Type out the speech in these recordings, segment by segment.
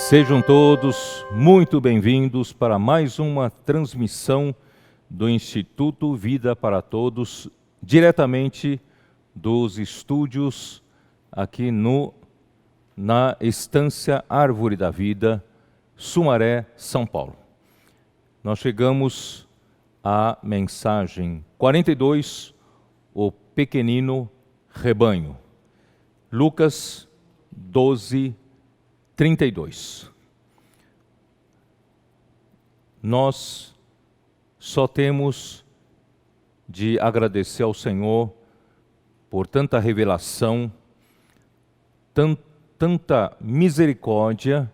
Sejam todos muito bem-vindos para mais uma transmissão do Instituto Vida para Todos, diretamente dos estúdios aqui na Estância Árvore da Vida, Sumaré, São Paulo. Nós chegamos à mensagem 42, o pequenino rebanho. Lucas 12, 32. Nós só temos de agradecer ao Senhor por tanta revelação, tanta misericórdia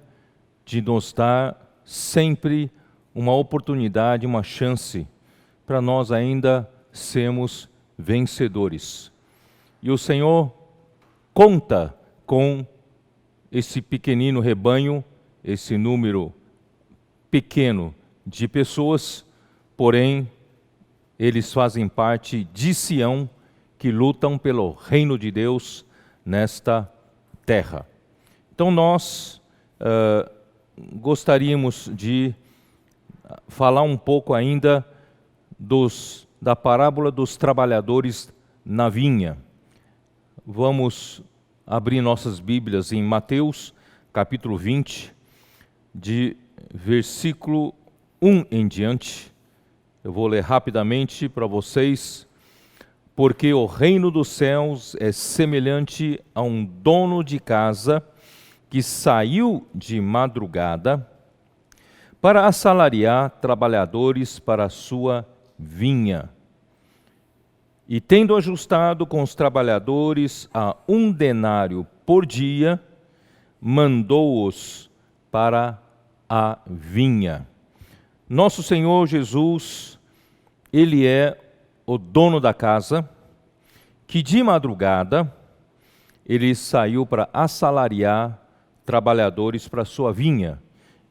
de nos dar sempre uma oportunidade, uma chance para nós ainda sermos vencedores. E o Senhor conta com esse pequenino rebanho, esse número pequeno de pessoas, porém, eles fazem parte de Sião, que lutam pelo reino de Deus nesta terra. Então nós gostaríamos de falar um pouco ainda da parábola dos trabalhadores na vinha. Vamos abrir nossas Bíblias em Mateus, capítulo 20, de versículo 1 em diante. Eu vou ler rapidamente para vocês. Porque o reino dos céus é semelhante a um dono de casa que saiu de madrugada para assalariar trabalhadores para a sua vinha. E tendo ajustado com os trabalhadores a 1 denário por dia, mandou-os para a vinha. Nosso Senhor Jesus, Ele é o dono da casa, que de madrugada ele saiu para assalariar trabalhadores para a sua vinha.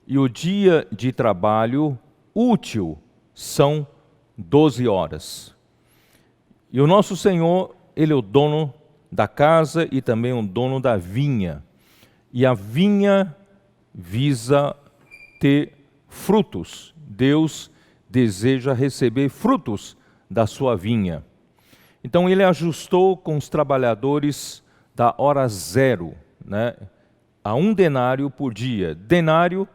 E o dia de trabalho útil são 12 horas. E o nosso Senhor, Ele é o dono da casa e também o dono da vinha. E a vinha visa ter frutos. Deus deseja receber frutos da sua vinha. Então Ele ajustou com os trabalhadores da hora zero, a 1 denário por dia. Denário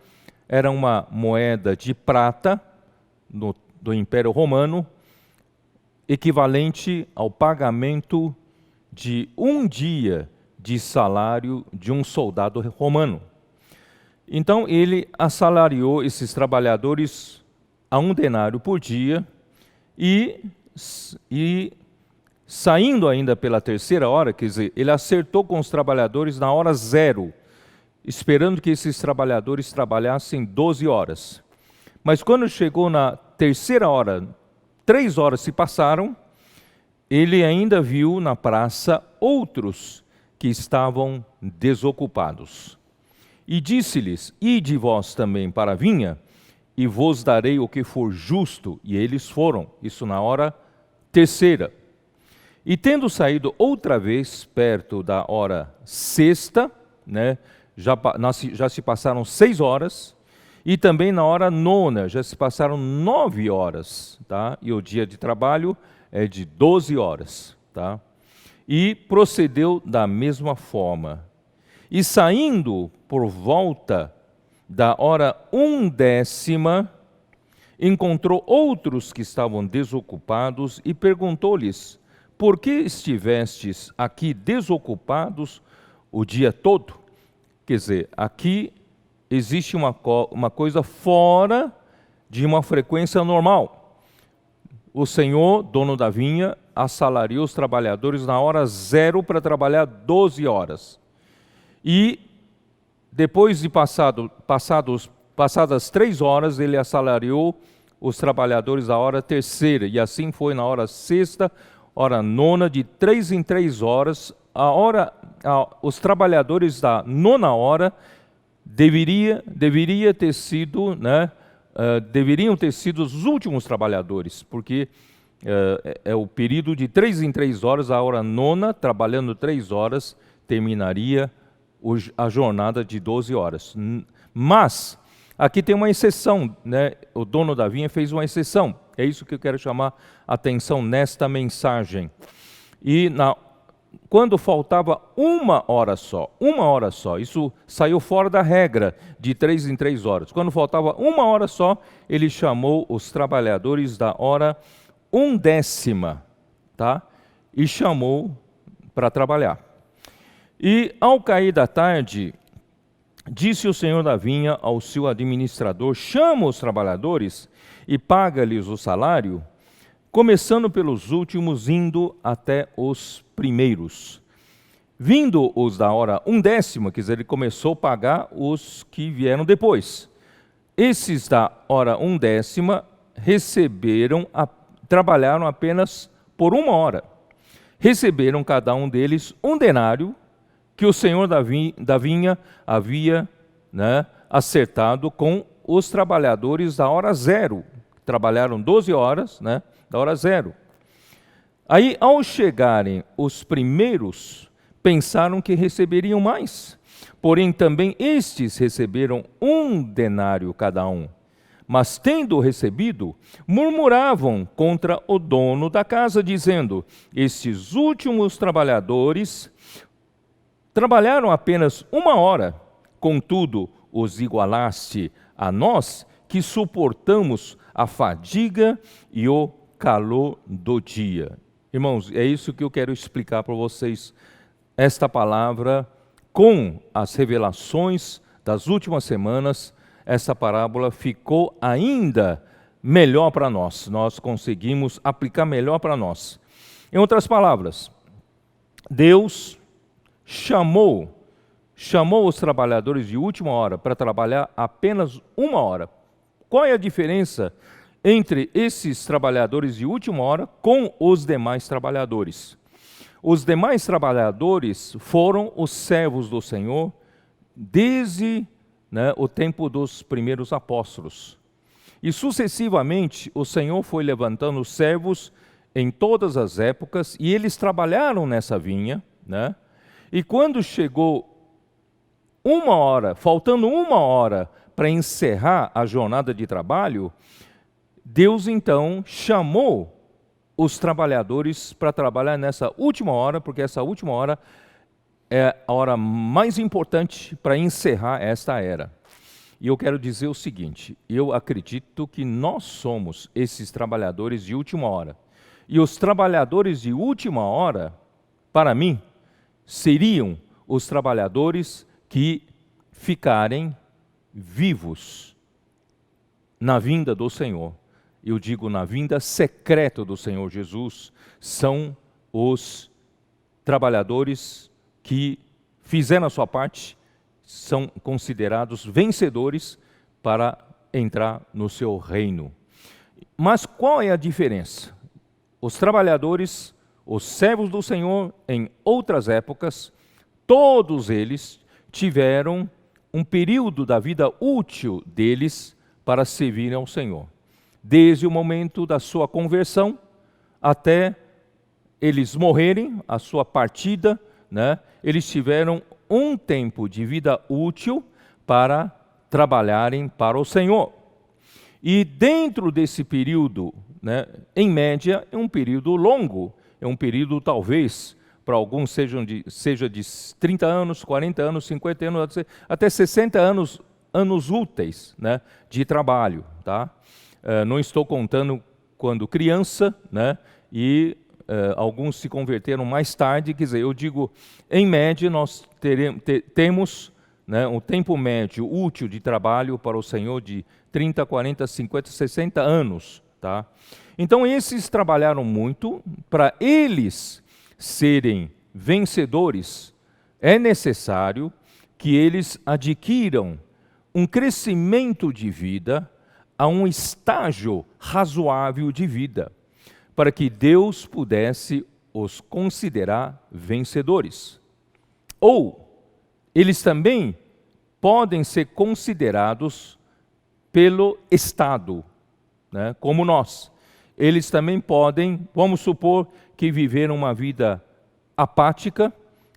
era uma moeda de prata do Império Romano, equivalente ao pagamento de 1 dia de salário de um soldado romano. Então ele assalariou esses trabalhadores a 1 denário por dia e saindo ainda pela 3ª hora, quer dizer, ele acertou com os trabalhadores na hora zero, esperando que esses trabalhadores trabalhassem 12 horas. Mas quando chegou na 3ª hora, 3 horas se passaram, ele ainda viu na praça outros que estavam desocupados. E disse-lhes: Ide vós também para a vinha, e vos darei o que for justo. E eles foram, isso na hora 3ª. E tendo saído outra vez, perto da hora 6ª, já se passaram 6 horas, e também na hora 9ª, já se passaram 9 horas, tá? E o dia de trabalho é de 12 horas, tá? E procedeu da mesma forma. E saindo por volta da hora 1/10, encontrou outros que estavam desocupados e perguntou-lhes: Por que estivestes aqui desocupados o dia todo? Quer dizer, aqui existe uma coisa fora de uma frequência normal. O Senhor, dono da vinha, assalariou os trabalhadores na hora zero para trabalhar 12 horas. E depois de passadas 3 horas, ele assalariou os trabalhadores na hora 3ª. E assim foi na hora 6ª, hora 9ª, de 3 em 3 horas. Os trabalhadores da 9ª hora deveriam ter sido os últimos trabalhadores, porque é o período de 3 em 3 horas, a hora 9ª, trabalhando 3 horas, terminaria a jornada de 12 horas. Mas aqui tem uma exceção, né? O dono da vinha fez uma exceção. É isso que eu quero chamar a atenção nesta mensagem. E quando faltava uma hora só, isso saiu fora da regra de 3 em 3 horas. Quando faltava uma hora só, ele chamou os trabalhadores da hora 1/10, tá? E chamou para trabalhar. E ao cair da tarde, disse o senhor da vinha ao seu administrador: chama os trabalhadores e paga-lhes o salário, começando pelos últimos, indo até os primeiros. Vindo os da hora 1/10, quer dizer, ele começou a pagar os que vieram depois. Esses da hora 1/10 trabalharam apenas por uma hora. Receberam cada um deles um denário que o senhor da vinha havia, né, acertado com os trabalhadores da hora 0. Trabalharam 12 horas, né, da hora 0. Aí, ao chegarem os primeiros, pensaram que receberiam mais. Porém, também estes receberam um denário cada um. Mas, tendo recebido, murmuravam contra o dono da casa, dizendo: estes últimos trabalhadores trabalharam apenas uma hora, contudo, os igualaste a nós, que suportamos a fadiga e o calor do dia. Irmãos, é isso que eu quero explicar para vocês. Esta palavra, com as revelações das últimas semanas, essa parábola ficou ainda melhor para nós. Nós conseguimos aplicar melhor para nós. Em outras palavras, Deus chamou os trabalhadores de última hora para trabalhar apenas uma hora. Qual é a diferença entre esses trabalhadores de última hora com os demais trabalhadores? Os demais trabalhadores foram os servos do Senhor desde, né, o tempo dos primeiros apóstolos. E sucessivamente o Senhor foi levantando servos em todas as épocas e eles trabalharam nessa vinha, né? E quando chegou uma hora, faltando uma hora para encerrar a jornada de trabalho, Deus então chamou os trabalhadores para trabalhar nessa última hora, porque essa última hora é a hora mais importante para encerrar esta era. E eu quero dizer o seguinte: eu acredito que nós somos esses trabalhadores de última hora. E os trabalhadores de última hora, para mim, seriam os trabalhadores que ficarem vivos na vinda do Senhor. Eu digo na vinda secreta do Senhor Jesus. São os trabalhadores que fizeram a sua parte, são considerados vencedores para entrar no seu reino. Mas qual é a diferença? Os trabalhadores, os servos do Senhor, em outras épocas, todos eles tiveram um período da vida útil deles para servirem ao Senhor. Desde o momento da sua conversão até eles morrerem, a sua partida, né, eles tiveram um tempo de vida útil para trabalharem para o Senhor. E dentro desse período, né, em média, é um período longo, é um período talvez, para alguns seja de 30 anos, 40 anos, 50 anos, até 60 anos úteis, né, de trabalho. Tá? Não estou contando quando criança, né, e alguns se converteram mais tarde, quer dizer, eu digo, em média, nós temos, né, um tempo médio útil de trabalho para o Senhor de 30, 40, 50, 60 anos. Tá? Então, esses trabalharam muito. Para eles serem vencedores, é necessário que eles adquiram um crescimento de vida a um estágio razoável de vida, para que Deus pudesse os considerar vencedores. Ou eles também podem ser considerados pelo Estado, né, como nós. Eles também podem, vamos supor, que viveram uma vida apática,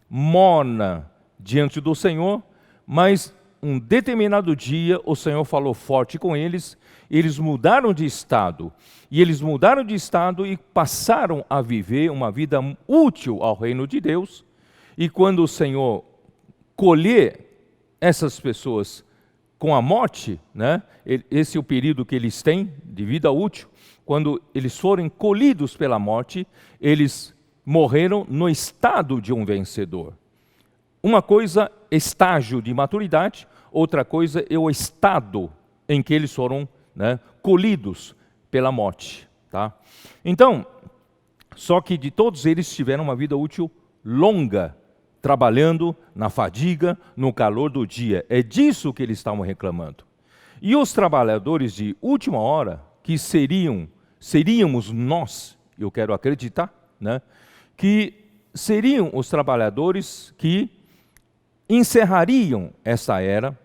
morna diante do Senhor, mas um determinado dia, o Senhor falou forte com eles, eles mudaram de estado. E eles mudaram de estado e passaram a viver uma vida útil ao reino de Deus. E quando o Senhor colher essas pessoas com a morte, né? Esse é o período que eles têm de vida útil. Quando eles forem colhidos pela morte, eles morreram no estado de um vencedor. Uma coisa, estágio de maturidade, outra coisa é o estado em que eles foram, né, colhidos pela morte. Tá? Então, só que de todos eles tiveram uma vida útil longa, trabalhando na fadiga, no calor do dia. É disso que eles estavam reclamando. E os trabalhadores de última hora, que seríamos nós, eu quero acreditar, né, que seriam os trabalhadores que encerrariam essa era,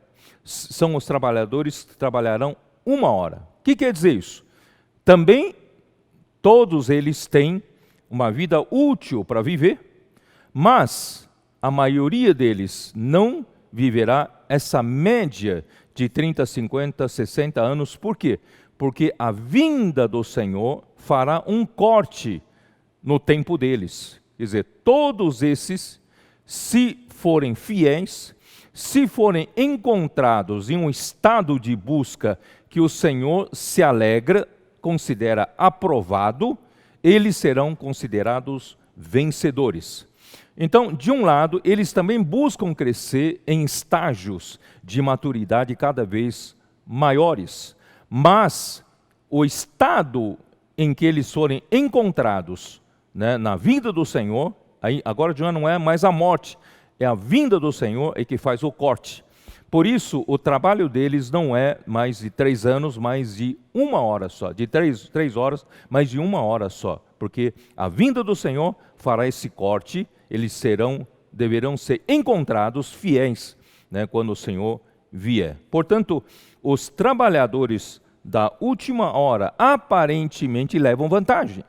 são os trabalhadores que trabalharão 1 hora. O que quer dizer isso? Também todos eles têm uma vida útil para viver, mas a maioria deles não viverá essa média de 30, 50, 60 anos. Por quê? Porque a vinda do Senhor fará um corte no tempo deles. Quer dizer, todos esses, se forem fiéis, se forem encontrados em um estado de busca que o Senhor se alegra, considera aprovado, eles serão considerados vencedores. Então, de um lado, eles também buscam crescer em estágios de maturidade cada vez maiores, mas o estado em que eles forem encontrados, né, na vinda do Senhor, aí agora já não é mais a morte, é a vinda do Senhor é que faz o corte. Por isso, o trabalho deles não é mais de 3 anos, mas de 1 hora só, de 3 horas, mas de 1 hora só, porque a vinda do Senhor fará esse corte, eles deverão ser encontrados fiéis, né, quando o Senhor vier. Portanto, os trabalhadores da última hora aparentemente levam vantagem,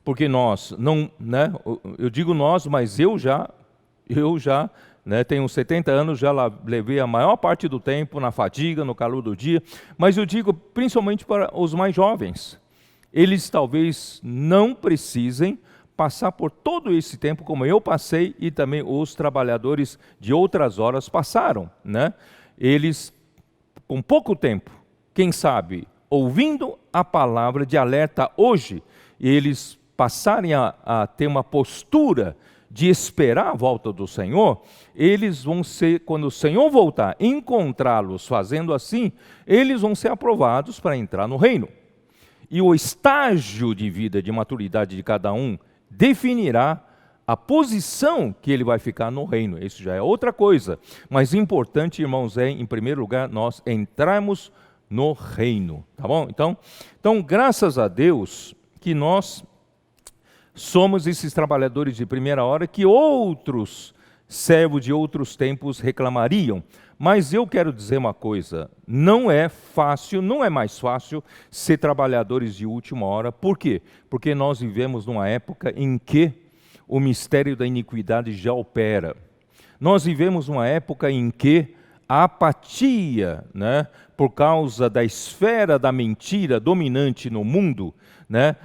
porque nós não, né, eu digo nós, mas eu já, né, tenho 70 anos, já levei a maior parte do tempo na fadiga, no calor do dia, mas eu digo principalmente para os mais jovens. Eles talvez não precisem passar por todo esse tempo como eu passei e também os trabalhadores de outras horas passaram, né? Eles, com pouco tempo, quem sabe, ouvindo a palavra de alerta hoje, eles passarem a ter uma postura de esperar a volta do Senhor, eles vão ser, quando o Senhor voltar, encontrá-los fazendo assim, eles vão ser aprovados para entrar no reino. E o estágio de vida, de maturidade de cada um, definirá a posição que ele vai ficar no reino. Isso já é outra coisa. Mas importante, irmãos, é, em primeiro lugar, nós entrarmos no reino. Tá bom? Então, graças a Deus que nós somos esses trabalhadores de primeira hora que outros servos de outros tempos reclamariam. Mas eu quero dizer uma coisa, não é fácil, não é mais fácil ser trabalhadores de última hora. Por quê? Porque nós vivemos numa época em que o mistério da iniquidade já opera. Nós vivemos numa época em que a apatia, né, por causa da esfera da mentira dominante no mundo, né,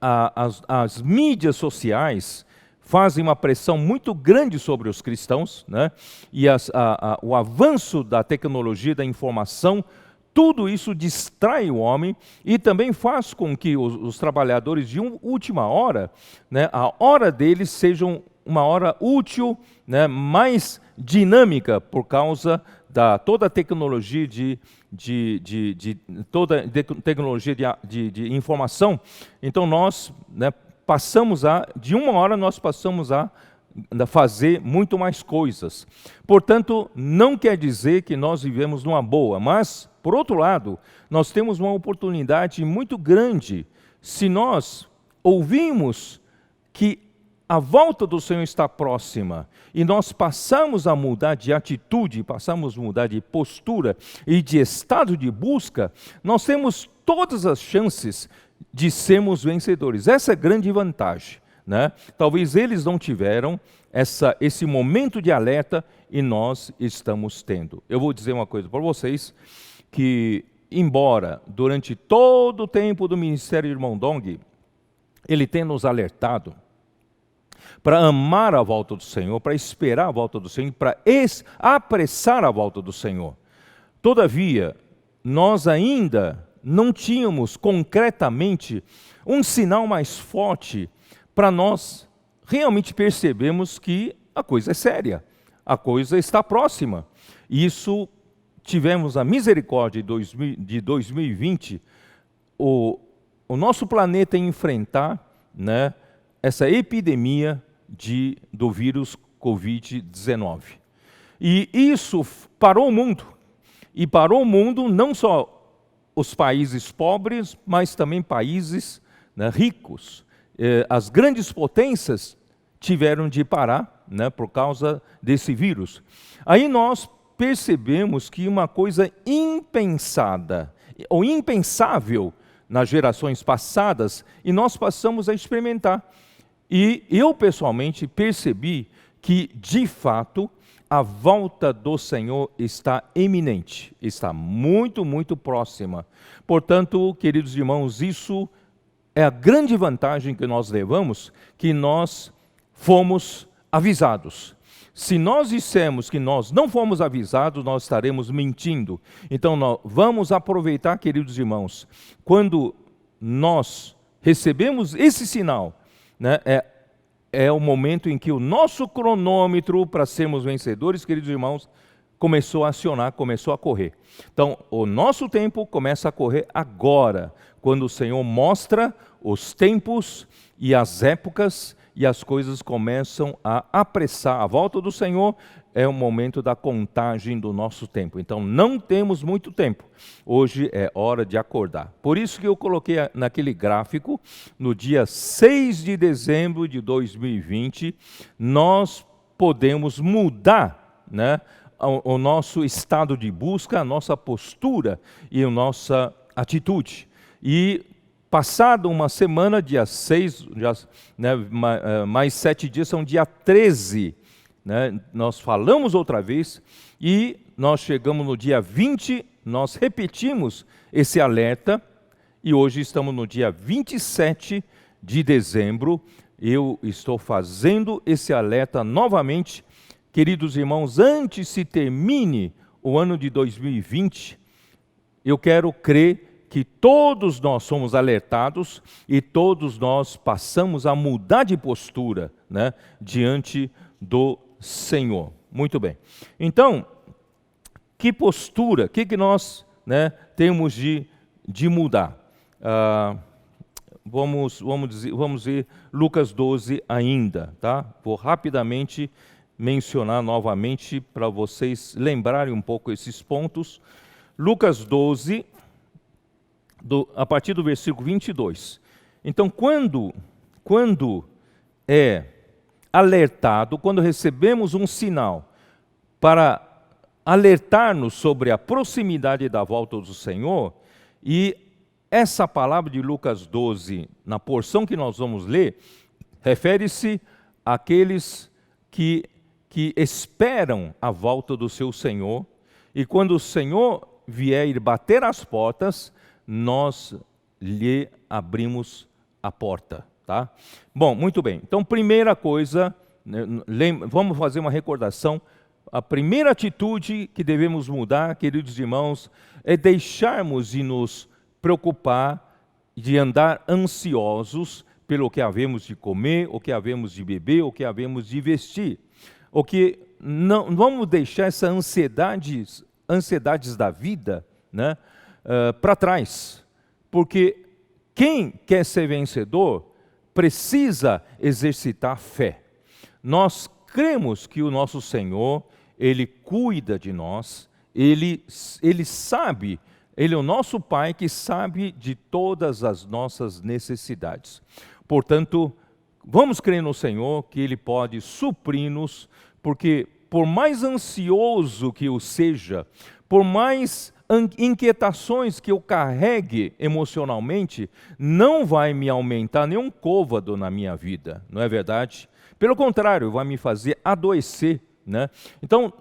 as mídias sociais fazem uma pressão muito grande sobre os cristãos, né? E o avanço da tecnologia, da informação, tudo isso distrai o homem e também faz com que os trabalhadores de última hora, né, a hora deles seja uma hora útil, né, mais dinâmica por causa da toda a tecnologia toda tecnologia de informação. Então nós, né, de 1 hora nós passamos a fazer muito mais coisas. Portanto, não quer dizer que nós vivemos numa boa, mas, por outro lado, nós temos uma oportunidade muito grande se nós ouvimos que a volta do Senhor está próxima e nós passamos a mudar de atitude, passamos a mudar de postura e de estado de busca, nós temos todas as chances de sermos vencedores. Essa é a grande vantagem, né? Talvez eles não tiveram esse momento de alerta e nós estamos tendo. Eu vou dizer uma coisa para vocês, que embora durante todo o tempo do ministério de irmão Dong, ele tenha nos alertado para amar a volta do Senhor, para esperar a volta do Senhor, para apressar a volta do Senhor. Todavia, nós ainda não tínhamos concretamente um sinal mais forte para nós realmente percebermos que a coisa é séria, a coisa está próxima. Isso tivemos a misericórdia de 2020, o nosso planeta enfrentar, né, essa epidemia do vírus Covid-19. E isso parou o mundo. E parou o mundo não só os países pobres, mas também países, né, ricos. As grandes potências tiveram de parar, né, por causa desse vírus. Aí nós percebemos que uma coisa impensada, ou impensável nas gerações passadas, e nós passamos a experimentar. E eu pessoalmente percebi que, de fato, a volta do Senhor está iminente, está muito, muito próxima. Portanto, queridos irmãos, isso é a grande vantagem que nós levamos, que nós fomos avisados. Se nós dissermos que nós não fomos avisados, nós estaremos mentindo. Então, nós vamos aproveitar, queridos irmãos, quando nós recebemos esse sinal, né, é o momento em que o nosso cronômetro para sermos vencedores, queridos irmãos, começou a acionar, começou a correr. Então, o nosso tempo começa a correr agora, quando o Senhor mostra os tempos e as épocas e as coisas começam a apressar. A volta do Senhor é o momento da contagem do nosso tempo. Então, não temos muito tempo. Hoje é hora de acordar. Por isso que eu coloquei naquele gráfico, no dia 6 de dezembro de 2020, nós podemos mudar, né, o nosso estado de busca, a nossa postura e a nossa atitude. E passado uma semana, dia 6, né, mais 7 dias, são dia 13, né, nós falamos outra vez e nós chegamos no dia 20, nós repetimos esse alerta e hoje estamos no dia 27 de dezembro. Eu estou fazendo esse alerta novamente. Queridos irmãos, antes se termine o ano de 2020, eu quero crer que todos nós somos alertados e todos nós passamos a mudar de postura, né, diante do Senhor. Muito bem. Então, que postura, que nós, né, temos de mudar? Vamos ver Lucas 12 ainda, tá? Vou rapidamente mencionar novamente para vocês lembrarem um pouco esses pontos. Lucas 12, a partir do versículo 22. Então, quando é alertado, quando recebemos um sinal para alertar-nos sobre a proximidade da volta do Senhor, e essa palavra de Lucas 12, na porção que nós vamos ler, refere-se àqueles que esperam a volta do seu Senhor, e quando o Senhor vier ir bater as portas, nós lhe abrimos a porta, tá? Bom, muito bem. Então, primeira coisa, vamos fazer uma recordação. A primeira atitude que devemos mudar, queridos irmãos, é deixarmos de nos preocupar, de andar ansiosos pelo que havemos de comer, o que havemos de beber, o que havemos de vestir. O que não vamos deixar essa ansiedades da vida, né, para trás, porque quem quer ser vencedor precisa exercitar fé. Nós cremos que o nosso Senhor, Ele cuida de nós, Ele sabe, Ele é o nosso Pai que sabe de todas as nossas necessidades. Portanto, vamos crer no Senhor que Ele pode suprir-nos, porque por mais ansioso que eu seja, por mais inquietações que eu carregue emocionalmente não vai me aumentar nenhum côvado na minha vida, não é verdade? Pelo contrário, vai me fazer adoecer, né? Então,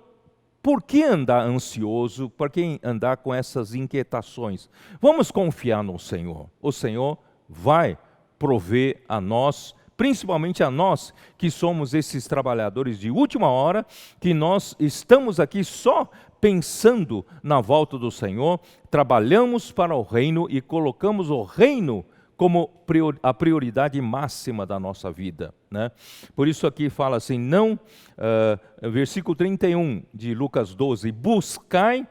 por que andar ansioso? Por que andar com essas inquietações? Vamos confiar no Senhor. O Senhor vai prover a nós, principalmente a nós que somos esses trabalhadores de última hora, que nós estamos aqui só pensando na volta do Senhor, trabalhamos para o reino e colocamos o reino como a prioridade máxima da nossa vida, né? Por isso aqui fala assim, versículo 31 de Lucas 12, buscai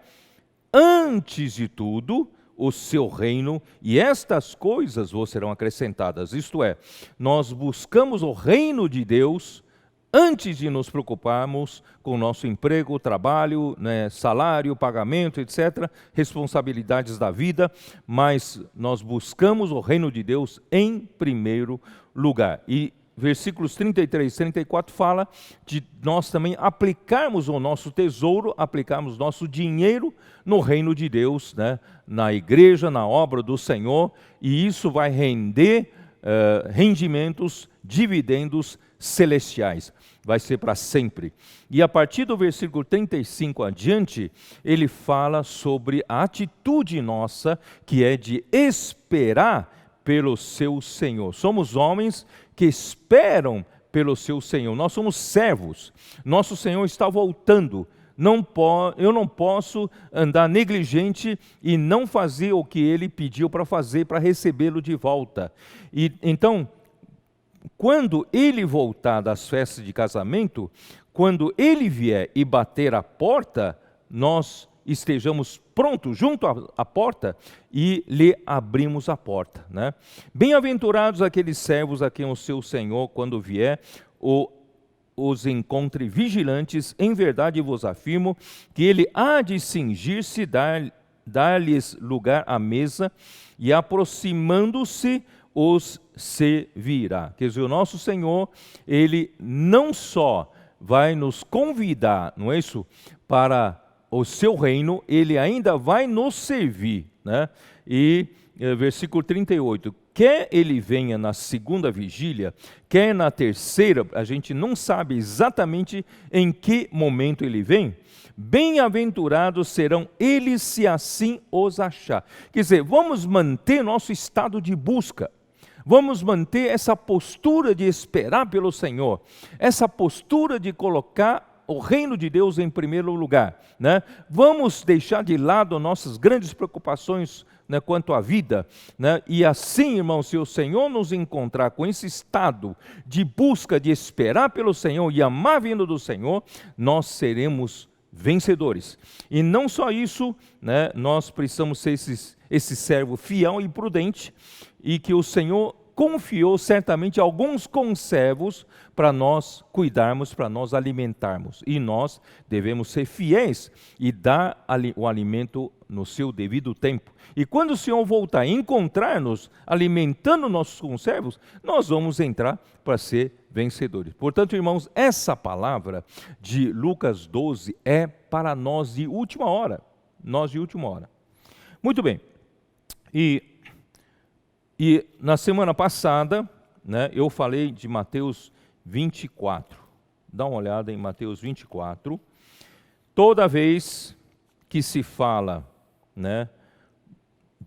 antes de tudo o seu reino, e estas coisas vos serão acrescentadas. Isto é, nós buscamos o reino de Deus antes de nos preocuparmos com o nosso emprego, trabalho, né, salário, pagamento, etc., responsabilidades da vida, mas nós buscamos o reino de Deus em primeiro lugar. E versículos 33 e 34 fala de nós também aplicarmos o nosso tesouro, aplicarmos nosso dinheiro no reino de Deus, né, na igreja, na obra do Senhor, e isso vai render rendimentos, dividendos celestiais. Vai ser para sempre. E a partir do versículo 35 adiante, ele fala sobre a atitude nossa, que é de esperar pelo seu Senhor. Somos homens que esperam pelo seu Senhor. Nós somos servos. Nosso Senhor está voltando. Eu não posso andar negligente e não fazer o que Ele pediu para fazer, para recebê-lo de volta. E então, quando Ele voltar das festas de casamento, quando Ele vier e bater a porta, nós estejamos prontos junto à porta e lhe abrimos a porta, né? Bem-aventurados aqueles servos a quem o seu Senhor, quando vier, os encontre vigilantes. Em verdade vos afirmo que ele há de cingir-se, dar-lhes lugar à mesa, e aproximando-se os servirá. Quer dizer, o nosso Senhor, Ele não só vai nos convidar, não é isso, para o seu reino, Ele ainda vai nos servir, né? E versículo 38, quer Ele venha na segunda vigília, quer na terceira, a gente não sabe exatamente em que momento Ele vem, bem-aventurados serão eles se assim os achar. Quer dizer, vamos manter nosso estado de busca, vamos manter essa postura de esperar pelo Senhor, essa postura de colocar o reino de Deus em primeiro lugar, né? Vamos deixar de lado nossas grandes preocupações, né, quanto à vida, né? E assim, irmãos, se o Senhor nos encontrar com esse estado de busca, de esperar pelo Senhor e amar a vinda do Senhor, nós seremos vencedores. E não só isso, né, nós precisamos ser esse servo fiel e prudente, e que o Senhor confiou certamente alguns conservos para nós cuidarmos, para nós alimentarmos. E nós devemos ser fiéis e dar o alimento no seu devido tempo. E quando o Senhor voltar e encontrar-nos alimentando nossos conservos, nós vamos entrar para ser vencedores. Portanto, irmãos, essa palavra de Lucas 12 é para nós de última hora. Nós de última hora. Muito bem. E na semana passada, né, eu falei de Mateus 24. Dá uma olhada em Mateus 24. Toda vez que se fala, né,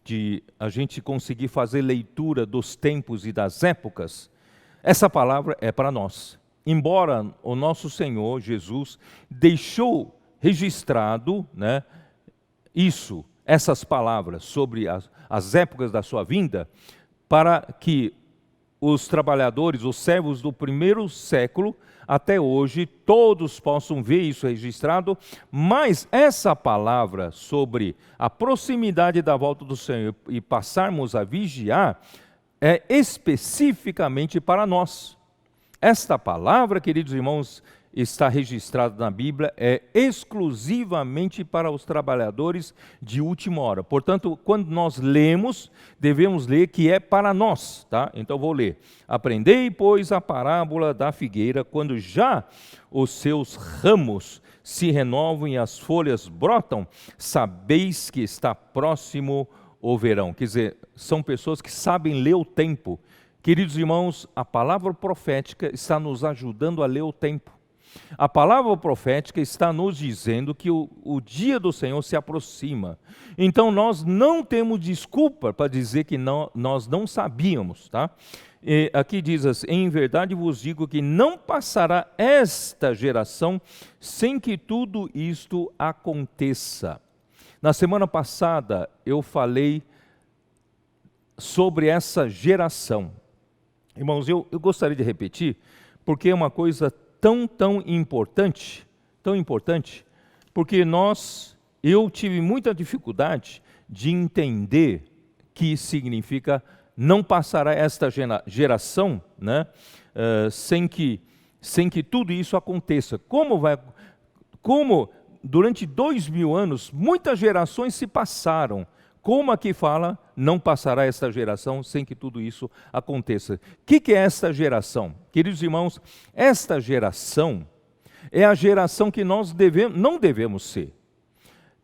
de a gente conseguir fazer leitura dos tempos e das épocas, essa palavra é para nós. Embora o nosso Senhor Jesus deixou registrado, né, essas palavras sobre as épocas da sua vinda, para que os trabalhadores, os servos do primeiro século, até hoje, todos possam ver isso registrado, mas essa palavra sobre a proximidade da volta do Senhor e passarmos a vigiar, é especificamente para nós. Esta palavra, queridos irmãos, está registrado na Bíblia é exclusivamente para os trabalhadores de última hora. Portanto, quando nós lemos, devemos ler que é para nós, tá? Então vou ler. Aprendei, pois, a parábola da figueira, quando já os seus ramos se renovam e as folhas brotam, sabeis que está próximo o verão. Quer dizer, são pessoas que sabem ler o tempo. Queridos irmãos, a palavra profética está nos ajudando a ler o tempo. A palavra profética está nos dizendo que o dia do Senhor se aproxima. Então nós não temos desculpa para dizer que nós não sabíamos, tá? E aqui diz assim: em verdade vos digo que não passará esta geração sem que tudo isto aconteça. Na semana passada eu falei sobre essa geração. Irmãos, eu gostaria de repetir, porque é uma coisa tão importante, porque eu tive muita dificuldade de entender que significa não passará esta geração, né, sem que tudo isso aconteça. Como durante 2000 anos, muitas gerações se passaram, como aqui fala, não passará esta geração sem que tudo isso aconteça. O que é esta geração? Queridos irmãos, esta geração é a geração que nós não devemos ser.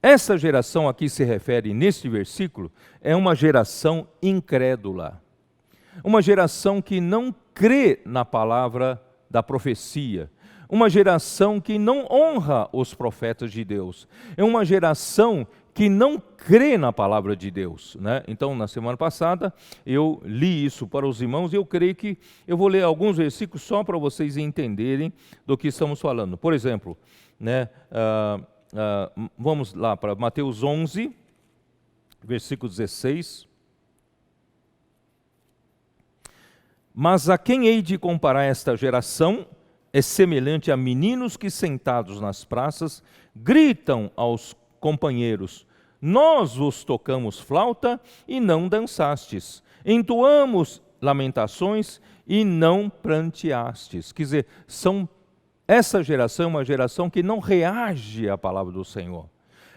Esta geração aqui se refere, neste versículo, é uma geração incrédula. Uma geração que não crê na palavra da profecia. Uma geração que não honra os profetas de Deus. É uma geração que não crê na palavra de Deus, né? Então, na semana passada, eu li isso para os irmãos e eu creio que eu vou ler alguns versículos só para vocês entenderem do que estamos falando. Por exemplo, né, vamos lá para Mateus 11, versículo 16. Mas a quem hei de comparar esta geração? É semelhante a meninos que, sentados nas praças, gritam aos companheiros: nós vos tocamos flauta e não dançastes, entoamos lamentações e não pranteastes. Quer dizer, essa geração é uma geração que não reage à palavra do Senhor.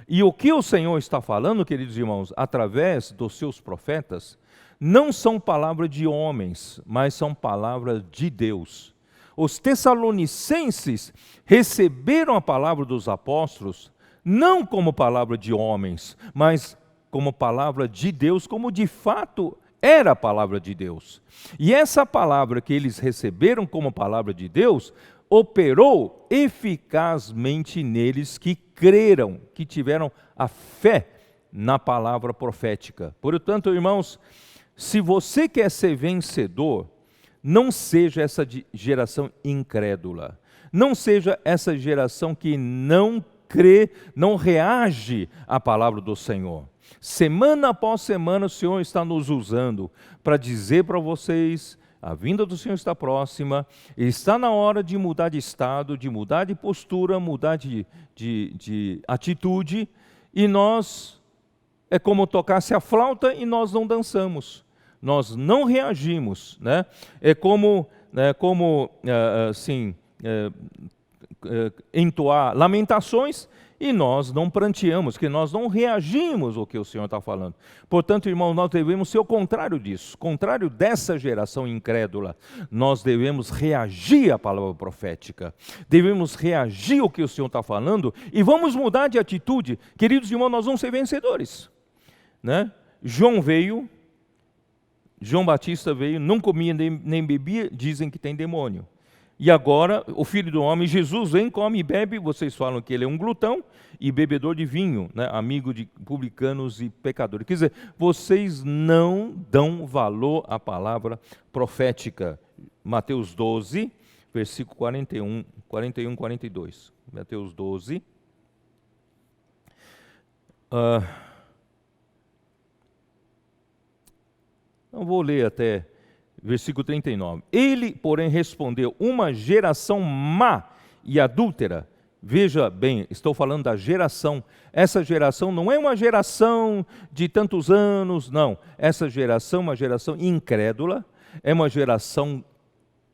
E o que o Senhor está falando, queridos irmãos, através dos seus profetas, não são palavras de homens, mas são palavras de Deus. Os tessalonicenses receberam a palavra dos apóstolos não como palavra de homens, mas como palavra de Deus, como de fato era a palavra de Deus. E essa palavra que eles receberam como palavra de Deus, operou eficazmente neles que creram, que tiveram a fé na palavra profética. Portanto, irmãos, se você quer ser vencedor, não seja essa geração incrédula. Não seja essa geração que não crê, não reage à palavra do Senhor. Semana após semana o Senhor está nos usando para dizer para vocês: a vinda do Senhor está próxima, está na hora de mudar de estado, de mudar de postura, mudar de atitude, e nós, é como tocasse a flauta e nós não dançamos, nós não reagimos, né? É como entoar lamentações e nós não pranteamos, que nós não reagimos ao que o Senhor está falando. Portanto, irmão, nós devemos ser o contrário disso, contrário dessa geração incrédula. Nós devemos reagir à palavra profética, devemos reagir ao que o Senhor está falando e vamos mudar de atitude. Queridos irmãos, nós vamos ser vencedores, né? João Batista veio, não comia nem bebia, dizem que tem demônio. E agora, o Filho do Homem, Jesus, vem, come e bebe, vocês falam que ele é um glutão e bebedor de vinho, né? Amigo de publicanos e pecadores. Quer dizer, vocês não dão valor à palavra profética. Mateus 12, versículo 41, 42. Mateus 12. Não vou ler até versículo 39. Ele, porém, respondeu: uma geração má e adúltera. Veja bem, estou falando da geração. Essa geração não é uma geração de tantos anos, não. Essa geração é uma geração incrédula, é uma geração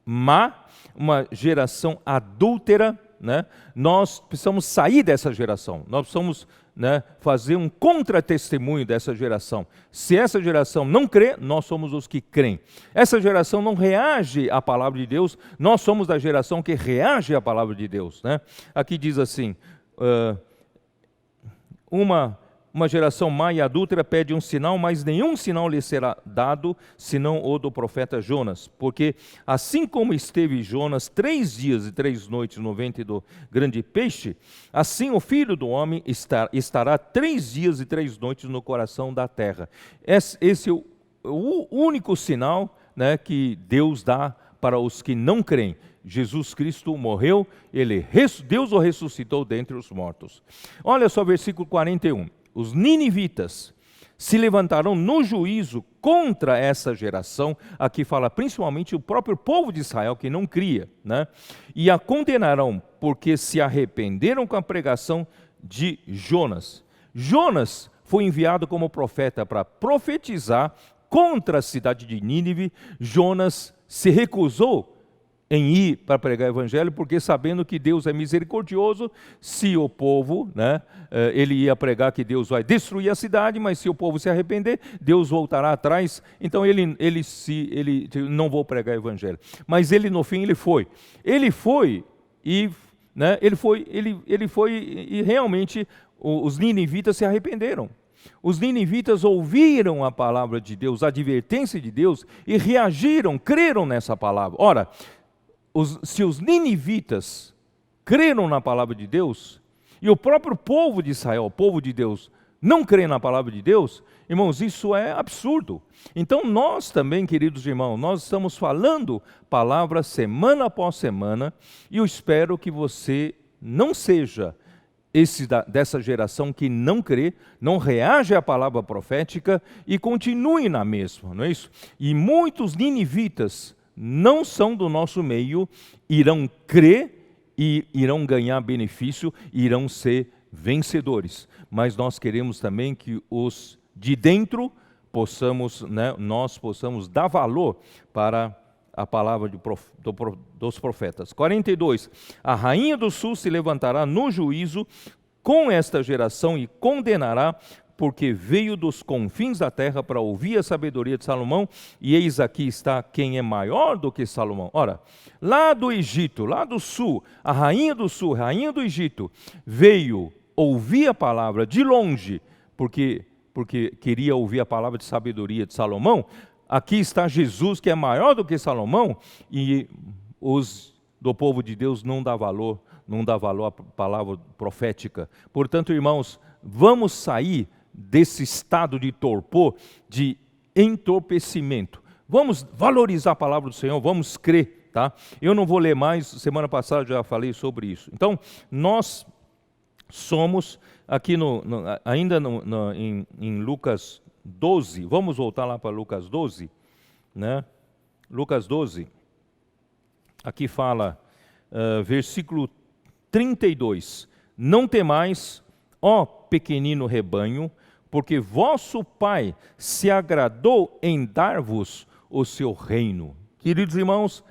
má, uma geração adúltera, né, nós precisamos sair dessa geração, nós precisamos, né, fazer um contra-testemunho dessa geração. Se essa geração não crê, nós somos os que creem. Essa geração não reage à palavra de Deus, nós somos da geração que reage à palavra de Deus, né? Aqui diz assim, uma geração má e adúltera pede um sinal, mas nenhum sinal lhe será dado, senão o do profeta Jonas. Porque assim como esteve Jonas 3 dias e 3 noites no ventre do grande peixe, assim o Filho do Homem estará 3 dias e 3 noites no coração da terra. Esse é o único sinal, né, que Deus dá para os que não creem. Jesus Cristo morreu, Deus o ressuscitou dentre os mortos. Olha só o versículo 41. Os ninivitas se levantarão no juízo contra essa geração, aqui fala principalmente o próprio povo de Israel que não cria, né? E a condenarão porque se arrependeram com a pregação de Jonas. Jonas foi enviado como profeta para profetizar contra a cidade de Nínive. Jonas se recusou em ir para pregar o evangelho, porque sabendo que Deus é misericordioso, se o povo, né, ele ia pregar que Deus vai destruir a cidade, mas se o povo se arrepender, Deus voltará atrás, então ele não vou pregar o evangelho. Mas ele no fim ele foi e, né, ele foi e realmente os ninivitas se arrependeram. Os ninivitas ouviram a palavra de Deus, a advertência de Deus e reagiram, creram nessa palavra. Ora, se os ninivitas creram na palavra de Deus, e o próprio povo de Israel, o povo de Deus, não crê na palavra de Deus, irmãos, isso é absurdo. Então nós também, queridos irmãos, nós estamos falando palavra semana após semana, e eu espero que você não seja dessa geração que não crê, não reage à palavra profética e continue na mesma, não é isso? E muitos ninivitas não são do nosso meio, irão crer e irão ganhar benefício, irão ser vencedores. Mas nós queremos também que os de dentro possamos, né, nós possamos dar valor para a palavra dos profetas. 42. A rainha do sul se levantará no juízo com esta geração e condenará, porque veio dos confins da terra para ouvir a sabedoria de Salomão, e eis aqui está quem é maior do que Salomão. Ora, lá do Egito, lá do sul, a rainha do sul, a rainha do Egito, veio ouvir a palavra de longe, porque queria ouvir a palavra de sabedoria de Salomão. Aqui está Jesus, que é maior do que Salomão, e os do povo de Deus não dá valor à palavra profética. Portanto, irmãos, vamos sair desse estado de torpor, de entorpecimento. Vamos valorizar a palavra do Senhor, vamos crer, tá? Eu não vou ler mais, semana passada já falei sobre isso. Então, nós somos, aqui ainda em Lucas 12, vamos voltar lá para Lucas 12, né? Lucas 12, aqui fala, versículo 32, não temais, ó pequenino rebanho, porque vosso Pai se agradou em dar-vos o seu reino. Queridos irmãos,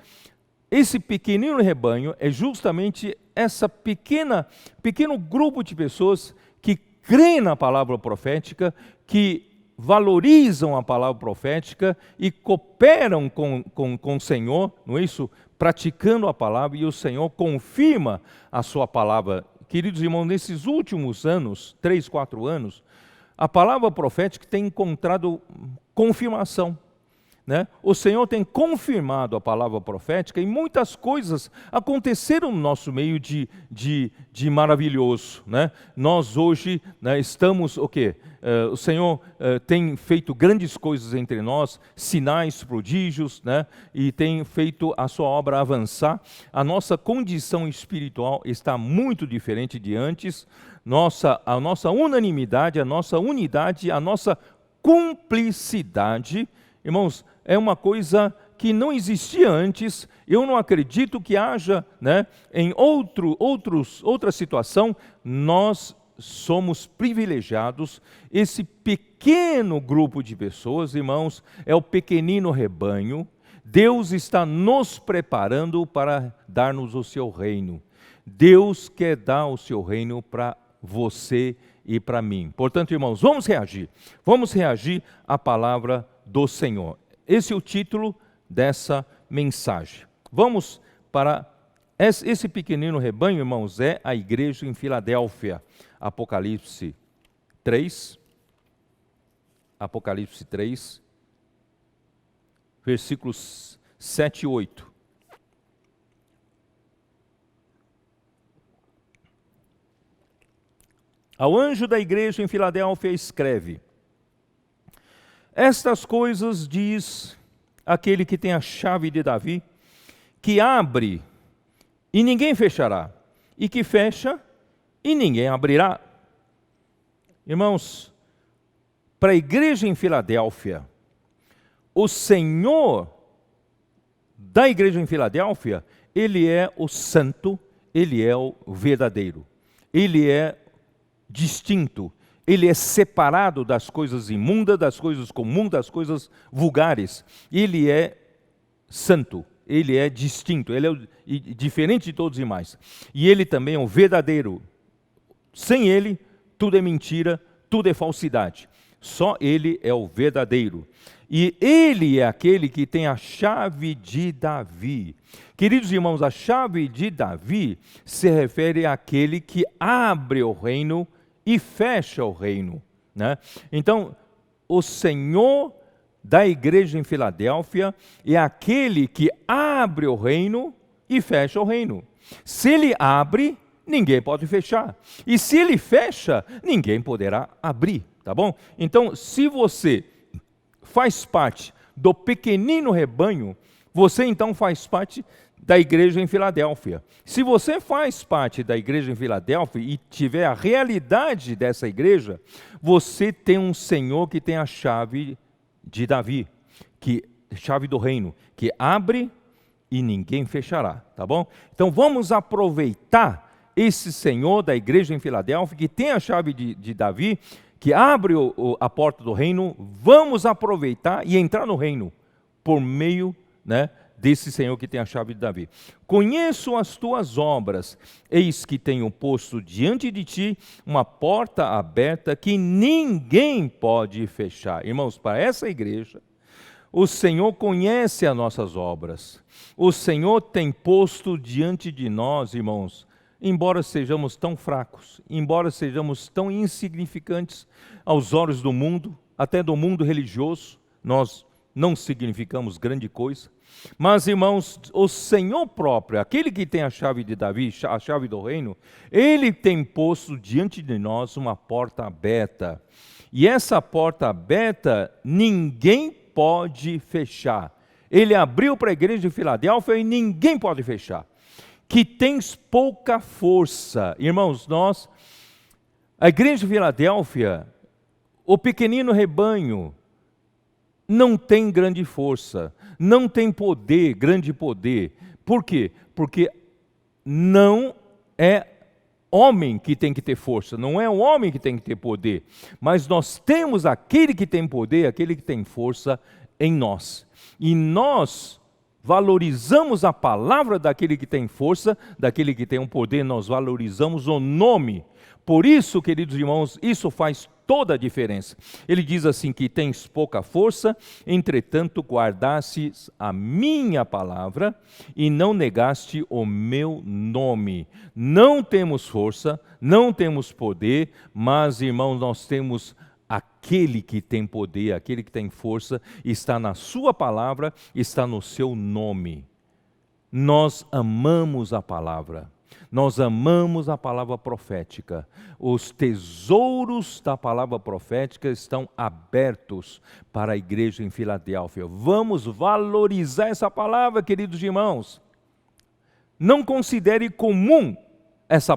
esse pequenino rebanho é justamente essa pequeno grupo de pessoas que creem na palavra profética, que valorizam a palavra profética e cooperam com o Senhor, não é isso? Praticando a palavra, e o Senhor confirma a sua palavra. Queridos irmãos, nesses últimos anos, 3, 4 anos, a palavra profética tem encontrado confirmação, né? O Senhor tem confirmado a palavra profética e muitas coisas aconteceram no nosso meio de maravilhoso, né? Nós hoje, né, estamos, o quê? O Senhor tem feito grandes coisas entre nós, sinais, prodígios, né? E tem feito a sua obra avançar. A nossa condição espiritual está muito diferente de antes. A nossa unanimidade, a nossa unidade, a nossa cumplicidade, irmãos, é uma coisa que não existia antes. Eu não acredito que haja, né, em outra situação. Nós somos privilegiados. Esse pequeno grupo de pessoas, irmãos, é o pequenino rebanho. Deus está nos preparando para dar-nos o seu reino. Deus quer dar o seu reino para você e para mim. Portanto, irmãos, vamos reagir. Vamos reagir à palavra do Senhor. Esse é o título dessa mensagem. Vamos para esse pequenino rebanho, irmãos, é a igreja em Filadélfia. Apocalipse 3. Apocalipse 3, versículos 7 e 8. Ao anjo da igreja em Filadélfia escreve: estas coisas diz aquele que tem a chave de Davi, que abre e ninguém fechará, e que fecha e ninguém abrirá. Irmãos, para a igreja em Filadélfia, o Senhor da igreja em Filadélfia, Ele é o santo, Ele é o verdadeiro, Ele é distinto, Ele é separado das coisas imundas, das coisas comuns, das coisas vulgares. Ele é santo, Ele é distinto, Ele é diferente de todos os demais. E Ele também é o verdadeiro. Sem Ele, tudo é mentira, tudo é falsidade. Só Ele é o verdadeiro. E Ele é aquele que tem a chave de Davi. Queridos irmãos, a chave de Davi se refere àquele que abre o reino e fecha o reino, né? Então, o Senhor da igreja em Filadélfia é aquele que abre o reino e fecha o reino. Se Ele abre, ninguém pode fechar. E se Ele fecha, ninguém poderá abrir, tá bom? Então, se você faz parte do pequenino rebanho, você então faz parte da igreja em Filadélfia. Se você faz parte da igreja em Filadélfia e tiver a realidade dessa igreja, você tem um Senhor que tem a chave de Davi, chave do reino, que abre e ninguém fechará, tá bom? Então vamos aproveitar esse Senhor da igreja em Filadélfia, que tem a chave de Davi, que abre a porta do reino. Vamos aproveitar e entrar no reino por meio, né, desse Senhor que tem a chave de Davi. Conheço as tuas obras, eis que tenho posto diante de ti uma porta aberta que ninguém pode fechar. Irmãos, para essa igreja, o Senhor conhece as nossas obras. O Senhor tem posto diante de nós, irmãos, embora sejamos tão fracos, embora sejamos tão insignificantes aos olhos do mundo, até do mundo religioso, nós não significamos grande coisa. Mas, irmãos, o Senhor próprio, aquele que tem a chave de Davi, a chave do reino, Ele tem posto diante de nós uma porta aberta. E essa porta aberta, ninguém pode fechar. Ele abriu para a igreja de Filadélfia e ninguém pode fechar. Que tens pouca força. Irmãos, a igreja de Filadélfia, o pequenino rebanho, não tem grande força, não tem poder, grande poder. Por quê? Porque não é homem que tem que ter força, não é o homem que tem que ter poder, mas nós temos aquele que tem poder, aquele que tem força em nós. E nós valorizamos a palavra daquele que tem força, daquele que tem um poder, nós valorizamos o nome. Por isso, queridos irmãos, isso faz toda a diferença. Ele diz assim, que tens pouca força, entretanto guardastes a minha palavra e não negaste o meu nome. Não temos força, não temos poder, mas, irmãos, nós temos aquele que tem poder, aquele que tem força, está na sua palavra, está no seu nome. Nós amamos a palavra. Nós amamos a palavra profética. Os tesouros da palavra profética estão abertos para a igreja em Filadélfia. Vamos valorizar essa palavra, queridos irmãos. Não considere comum essa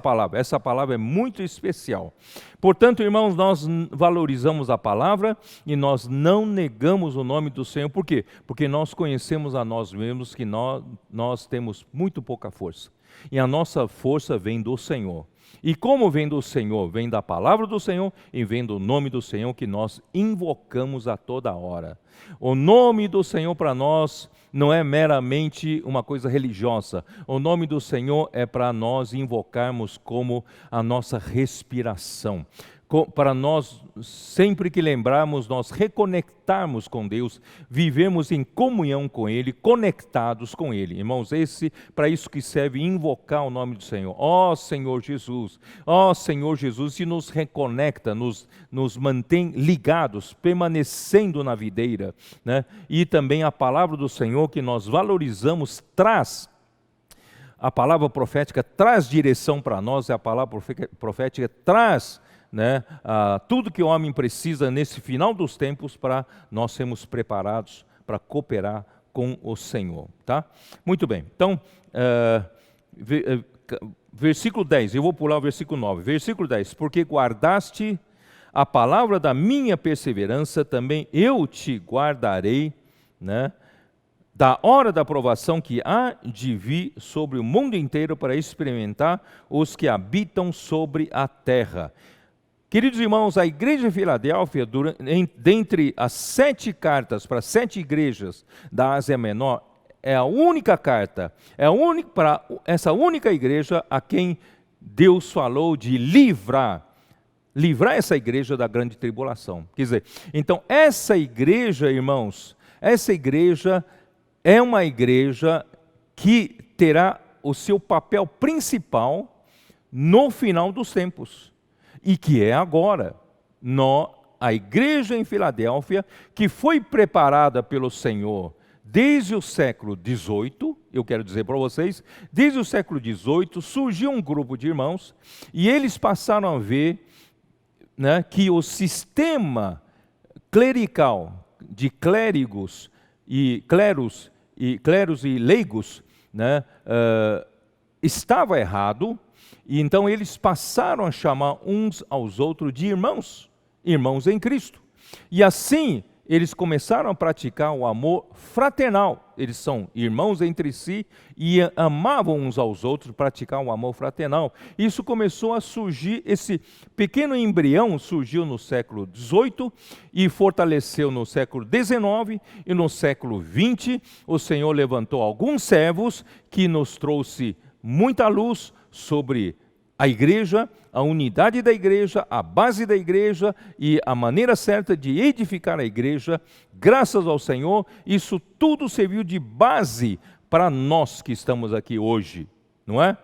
palavra é muito especial. Portanto, irmãos, nós valorizamos a palavra e nós não negamos o nome do Senhor. Por quê? Porque nós conhecemos a nós mesmos que nós temos muito pouca força. E a nossa força vem do Senhor. E como vem do Senhor? Vem da palavra do Senhor e vem do nome do Senhor que nós invocamos a toda hora. O nome do Senhor para nós não é meramente uma coisa religiosa. O nome do Senhor é para nós invocarmos como a nossa respiração. Para nós, sempre que lembrarmos, nós reconectarmos com Deus, vivemos em comunhão com Ele, conectados com Ele. Irmãos, para isso que serve invocar o nome do Senhor. Ó Senhor Jesus, e nos reconecta, nos mantém ligados, permanecendo na videira, né? E também a palavra do Senhor que nós valorizamos a palavra profética traz direção para nós, a palavra profética traz, né, tudo que o homem precisa nesse final dos tempos para nós sermos preparados para cooperar com o Senhor. Tá? Muito bem, então, versículo 10, eu vou pular o versículo 9. Versículo 10, porque guardaste a palavra da minha perseverança, também eu te guardarei, né, da hora da provação que há de vir sobre o mundo inteiro para experimentar os que habitam sobre a terra. Queridos irmãos, a igreja de Filadélfia, dentre as 7 cartas para 7 igrejas da Ásia Menor, é a única carta, para essa única igreja a quem Deus falou de livrar essa igreja da grande tribulação. Quer dizer, então essa igreja, irmãos, essa igreja é uma igreja que terá o seu papel principal no final dos tempos. E que é agora, a igreja em Filadélfia, que foi preparada pelo Senhor desde o século XVIII, eu quero dizer para vocês, desde o século XVIII surgiu um grupo de irmãos e eles passaram a ver, né, que o sistema clerical de clérigos e cleros e leigos, né, estava errado. E então eles passaram a chamar uns aos outros de irmãos em Cristo. E assim eles começaram a praticar o amor fraternal. Eles são irmãos entre si e amavam uns aos outros, praticar o amor fraternal. Isso começou a surgir, esse pequeno embrião surgiu no século XVIII e fortaleceu no século XIX e no século XX. O Senhor levantou alguns servos que nos trouxe muita luz sobre a igreja, a unidade da igreja, a base da igreja e a maneira certa de edificar a igreja. Graças ao Senhor, isso tudo serviu de base para nós que estamos aqui hoje, não é?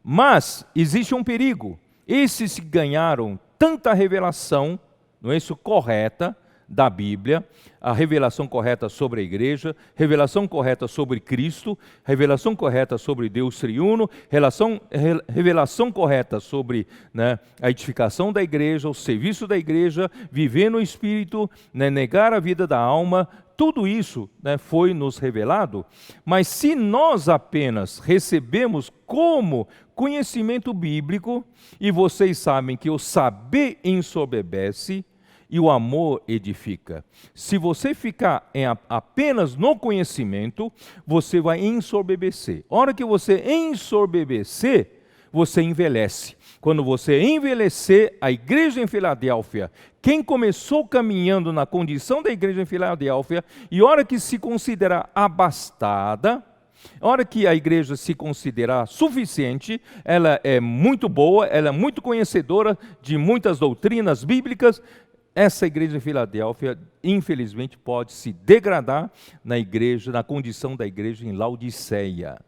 Mas existe um perigo. Esses que ganharam tanta revelação, não é isso, correta, da Bíblia, a revelação correta sobre a igreja, revelação correta sobre Cristo, revelação correta sobre Deus triuno, revelação correta sobre, né, a edificação da igreja, o serviço da igreja, viver no Espírito, né, negar a vida da alma, tudo isso, né, foi nos revelado. Mas se nós apenas recebemos como conhecimento bíblico, e vocês sabem que o saber ensoberbece, e o amor edifica. Se você ficar apenas no conhecimento, você vai ensoberbecer. A hora que você ensoberbecer, você envelhece. Quando você envelhecer, a igreja em Filadélfia, quem começou caminhando na condição da igreja em Filadélfia, e a hora que se considerar abastada, a hora que a igreja se considerar suficiente, ela é muito boa, ela é muito conhecedora de muitas doutrinas bíblicas, essa igreja de Filadélfia, infelizmente, pode se degradar na condição da igreja em Laodiceia.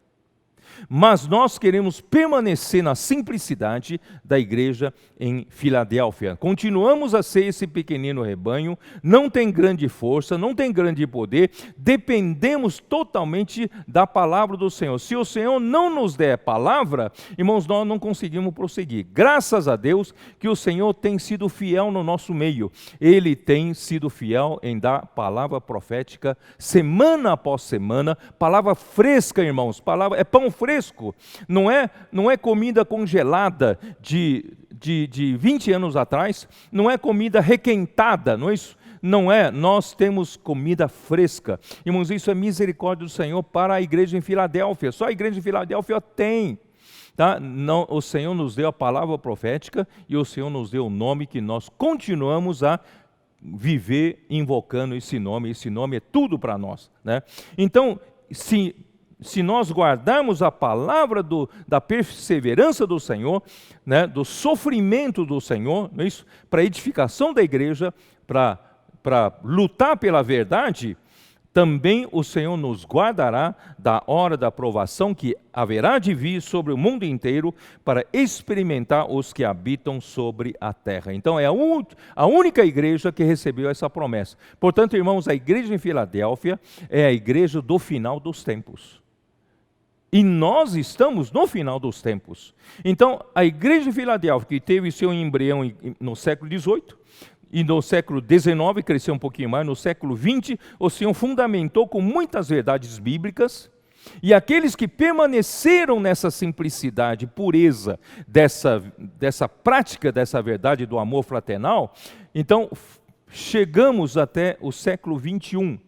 Mas nós queremos permanecer na simplicidade da igreja em Filadélfia. Continuamos a ser esse pequenino rebanho, não tem grande força, não tem grande poder, dependemos totalmente da palavra do Senhor. Se o Senhor não nos der palavra, irmãos, nós não conseguimos prosseguir. Graças a Deus que o Senhor tem sido fiel no nosso meio. Ele tem sido fiel em dar palavra profética semana após semana, palavra fresca, irmãos, é pão fresco, não é comida congelada de 20 anos atrás, não é comida requentada, não é isso? Não é, nós temos comida fresca. Irmãos, isso é misericórdia do Senhor para a igreja em Filadélfia. Só a igreja em Filadélfia tem. Tá? Não, o Senhor nos deu a palavra profética e o Senhor nos deu o nome que nós continuamos a viver invocando esse nome é tudo para nós, né? Então, se nós guardarmos a palavra da perseverança do Senhor, né, do sofrimento do Senhor, não é isso? Para a edificação da igreja, para lutar pela verdade, também o Senhor nos guardará da hora da provação que haverá de vir sobre o mundo inteiro para experimentar os que habitam sobre a terra. Então é a única igreja que recebeu essa promessa. Portanto, irmãos, a igreja em Filadélfia é a igreja do final dos tempos. E nós estamos no final dos tempos. Então, a igreja de Filadélfia, que teve seu embrião no século XVIII, e no século XIX cresceu um pouquinho mais, no século XX o Senhor fundamentou com muitas verdades bíblicas, e aqueles que permaneceram nessa simplicidade, pureza, dessa prática, dessa verdade do amor fraternal, então chegamos até o século XXI.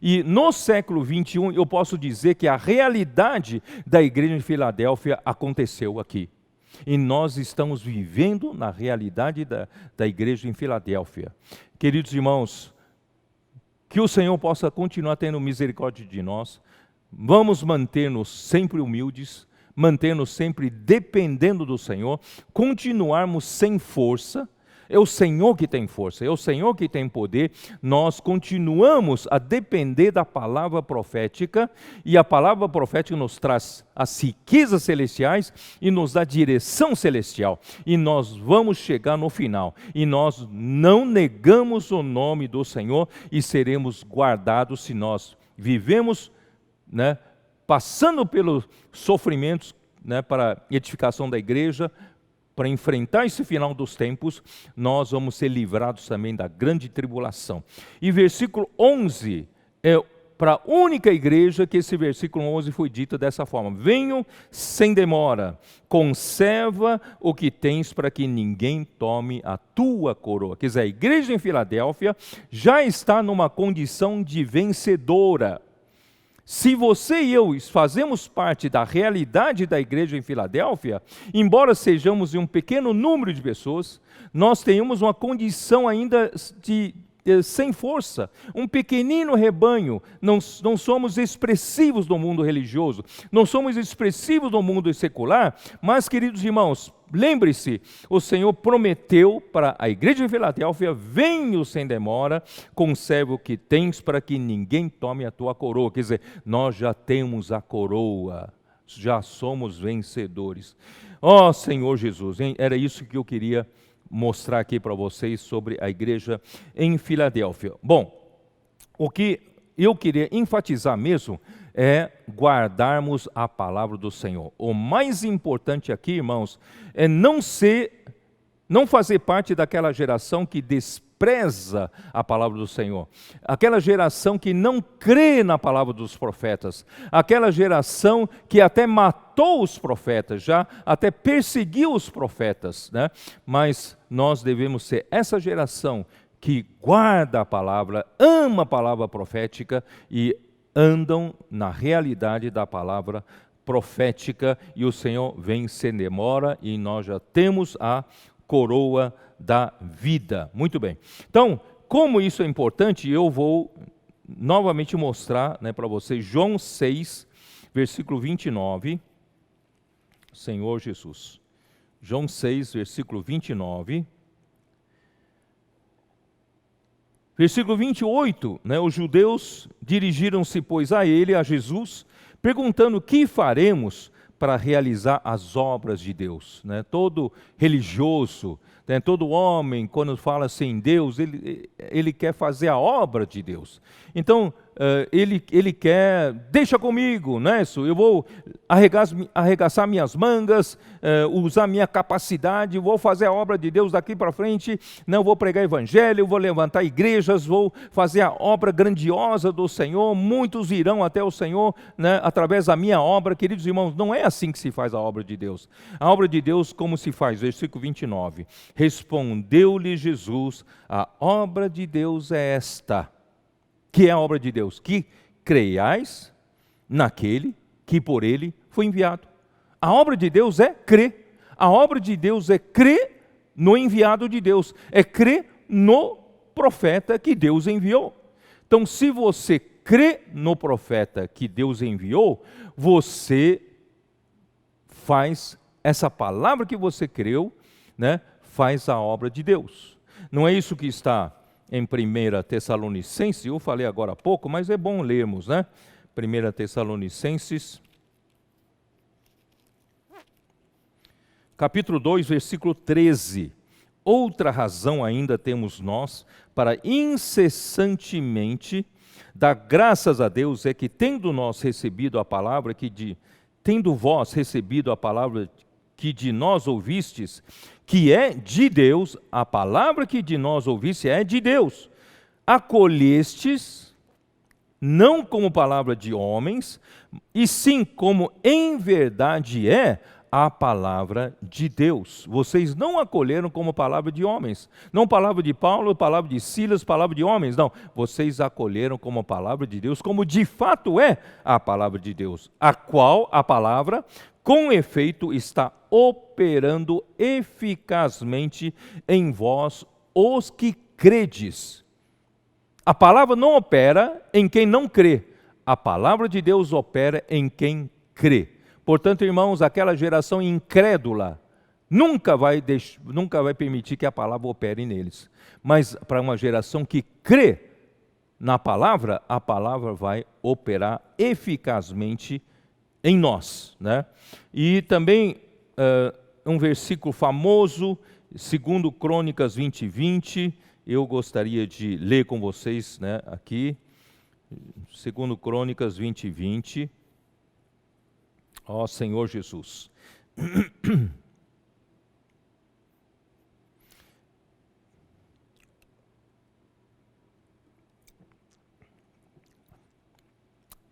E no século XXI eu posso dizer que a realidade da igreja de Filadélfia aconteceu aqui. E nós estamos vivendo na realidade da igreja em Filadélfia. Queridos irmãos, que o Senhor possa continuar tendo misericórdia de nós. Vamos manter-nos sempre humildes, manter-nos sempre dependendo do Senhor, continuarmos sem força. É o Senhor que tem força, é o Senhor que tem poder. Nós continuamos a depender da palavra profética, e a palavra profética nos traz as riquezas celestiais e nos dá direção celestial. E nós vamos chegar no final, e nós não negamos o nome do Senhor e seremos guardados se nós vivemos, né, passando pelos sofrimentos, né, para a edificação da igreja. Para enfrentar esse final dos tempos, nós vamos ser livrados também da grande tribulação. E versículo 11, é para a única igreja que esse versículo 11 foi dito dessa forma: venham sem demora, conserva o que tens para que ninguém tome a tua coroa. Quer dizer, a igreja em Filadélfia já está numa condição de vencedora. Se você e eu fazemos parte da realidade da igreja em Filadélfia, embora sejamos um pequeno número de pessoas, nós temos uma condição ainda sem força, um pequenino rebanho. Não somos expressivos no mundo religioso, não somos expressivos no mundo secular, mas, queridos irmãos, lembre-se, o Senhor prometeu para a igreja de Filadélfia: venha sem demora, conserve o que tens para que ninguém tome a tua coroa. Quer dizer, nós já temos a coroa, já somos vencedores. Ó Senhor Jesus, hein? Era isso que eu queria mostrar aqui para vocês sobre a igreja em Filadélfia. Bom, o que eu queria enfatizar mesmo é guardarmos a palavra do Senhor. O mais importante aqui, irmãos, é não fazer parte daquela geração que despreza a palavra do Senhor, aquela geração que não crê na palavra dos profetas, aquela geração que até matou os profetas, já até perseguiu os profetas, né? Mas nós devemos ser essa geração que guarda a palavra, ama a palavra profética e andam na realidade da palavra profética, e o Senhor vem sem demora e nós já temos a coroa da vida. Muito bem. Então, como isso é importante, eu vou novamente mostrar, né, para vocês João 6, versículo 29. Senhor Jesus. João 6, versículo 29. Versículo 28, né, os judeus dirigiram-se, pois, a ele, a Jesus, perguntando: que faremos para realizar as obras de Deus? Né? Todo religioso, né, todo homem, quando fala assim Deus, ele quer fazer a obra de Deus. Então, ele quer: deixa comigo, né? Eu vou arregaçar minhas mangas, usar minha capacidade, vou fazer a obra de Deus daqui para frente, não vou pregar evangelho, vou levantar igrejas, vou fazer a obra grandiosa do Senhor, muitos irão até o Senhor, né, através da minha obra. Queridos irmãos, não é assim que se faz a obra de Deus. A obra de Deus, como se faz? Versículo 29. Respondeu-lhe Jesus: a obra de Deus é esta. Que é a obra de Deus? Que creiais naquele que por ele foi enviado. A obra de Deus é crer. A obra de Deus é crer no enviado de Deus, é crer no profeta que Deus enviou. Então, se você crê no profeta que Deus enviou, você faz essa palavra que você creu, né, faz a obra de Deus. Não é isso que está em 1 Tessalonicenses, eu falei agora há pouco, mas é bom lermos, né? 1 Tessalonicenses, capítulo 2, versículo 13. Outra razão ainda temos nós para incessantemente dar graças a Deus é que, tendo vós recebido a palavra que de nós ouvistes, que é de Deus, a palavra que de nós ouviste é de Deus, acolhestes, não como palavra de homens, e sim como em verdade é a palavra de Deus. Vocês não acolheram como palavra de homens, não palavra de Paulo, palavra de Silas, palavra de homens, não. Vocês acolheram como palavra de Deus, como de fato é a palavra de Deus, a qual a palavra, com efeito, está operando eficazmente em vós, os que credes. A palavra não opera em quem não crê, a palavra de Deus opera em quem crê. Portanto, irmãos, aquela geração incrédula nunca vai permitir que a palavra opere neles. Mas para uma geração que crê na palavra, a palavra vai operar eficazmente em nós, né? E também um versículo famoso, 2 Crônicas 20:20, eu gostaria de ler com vocês, né, aqui, 2 Crônicas 20:20. Ó Senhor Jesus.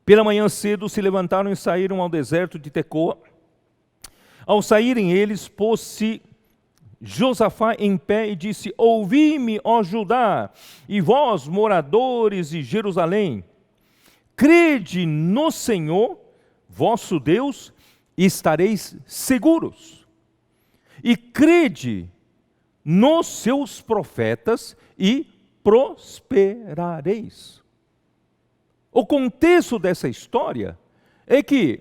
Pela manhã cedo se levantaram e saíram ao deserto de Tecoa. Ao saírem eles, pôs-se Josafá em pé e disse: ouvi-me, ó Judá, e vós, moradores de Jerusalém, crede no Senhor, vosso Deus, e estareis seguros. E crede nos seus profetas e prosperareis. O contexto dessa história é que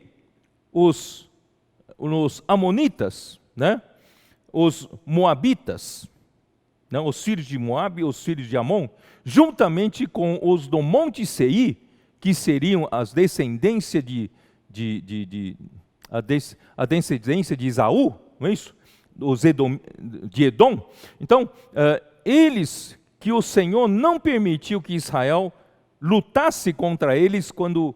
os amonitas, né, os moabitas, né, os filhos de Moabe e os filhos de Amon, juntamente com os do Monte Seir, que seriam as descendências a descendência de Esaú, não é isso? De Edom. Então, eles que o Senhor não permitiu que Israel lutasse contra eles quando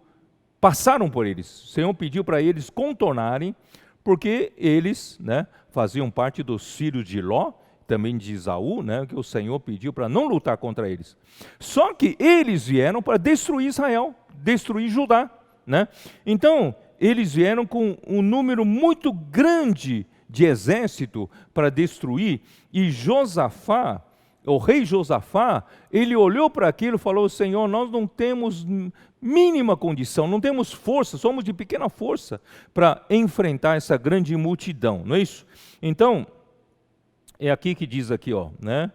passaram por eles. O Senhor pediu para eles contornarem, porque eles, né, faziam parte dos filhos de Ló, também de Esaú, né, que o Senhor pediu para não lutar contra eles. Só que eles vieram para destruir Israel, destruir Judá, né? Então, eles vieram com um número muito grande de exército para destruir, e Josafá, o rei Josafá, ele olhou para aquilo e falou: Senhor, nós não temos mínima condição, não temos força, somos de pequena força para enfrentar essa grande multidão, não é isso? Então, é aqui que diz aqui, ó, né?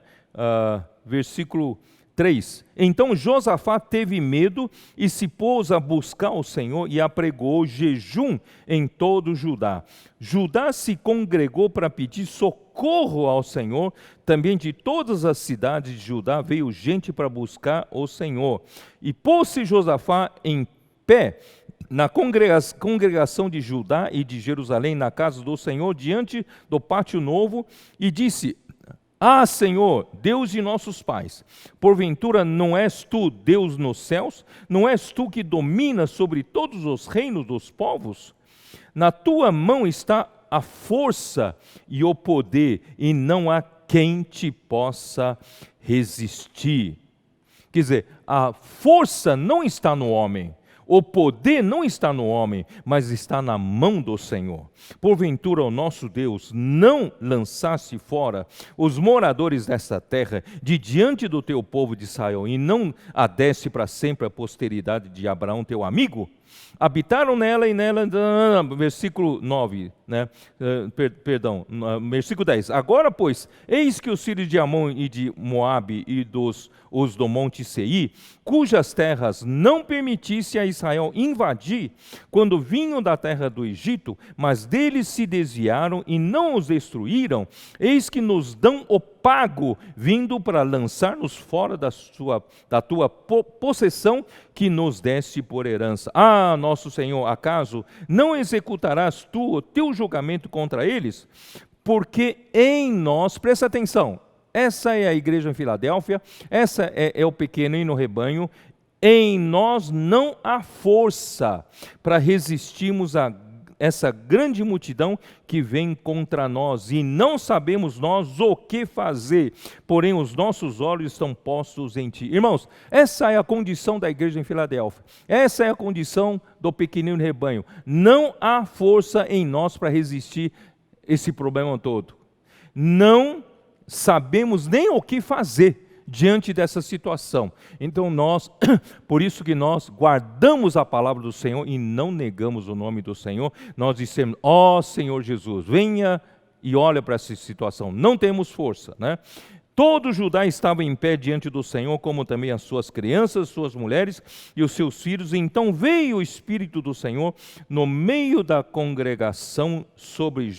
Versículo 3. Então Josafá teve medo e se pôs a buscar o Senhor e apregou jejum em todo Judá. Judá se congregou para pedir socorro ao Senhor. Também de todas as cidades de Judá veio gente para buscar o Senhor. E pôs-se Josafá em pé na congregação de Judá e de Jerusalém, na casa do Senhor, diante do pátio novo, e disse: Ah, Senhor, Deus de nossos pais, porventura não és tu Deus nos céus? Não és tu que dominas sobre todos os reinos dos povos? Na tua mão está a força e o poder, e não há quem te possa resistir. Quer dizer, a força não está no homem, o poder não está no homem, mas está na mão do Senhor. Porventura o nosso Deus não lançasse fora os moradores desta terra de diante do teu povo de Israel, e não a desse para sempre a posteridade de Abraão teu amigo? Habitaram nela e nela, versículo 9, né? Versículo 10. Agora, pois, eis que os filhos de Amon e de Moabe e os do monte Seir, cujas terras não permitisse a Israel invadir, quando vinham da terra do Egito, mas deles se desviaram e não os destruíram, eis que nos dão o pago, vindo para lançar-nos fora da tua possessão, que nos deste por herança. Ah, nosso Senhor, acaso não executarás tu o teu julgamento contra eles? Porque em nós, presta atenção, essa é a igreja em Filadélfia, essa é o pequenino rebanho, em nós não há força para resistirmos a essa grande multidão que vem contra nós, e não sabemos nós o que fazer, porém os nossos olhos estão postos em ti. Irmãos, essa é a condição da igreja em Filadélfia, essa é a condição do pequenino rebanho. Não há força em nós para resistir esse problema todo. Não sabemos nem o que fazer diante dessa situação. Então por isso que nós guardamos a palavra do Senhor e não negamos o nome do Senhor. Nós dissemos: ó Senhor Jesus, venha e olha para essa situação. Não temos força, né? Todo Judá estava em pé diante do Senhor, como também as suas crianças, suas mulheres e os seus filhos. E então veio o Espírito do Senhor no meio da congregação sobre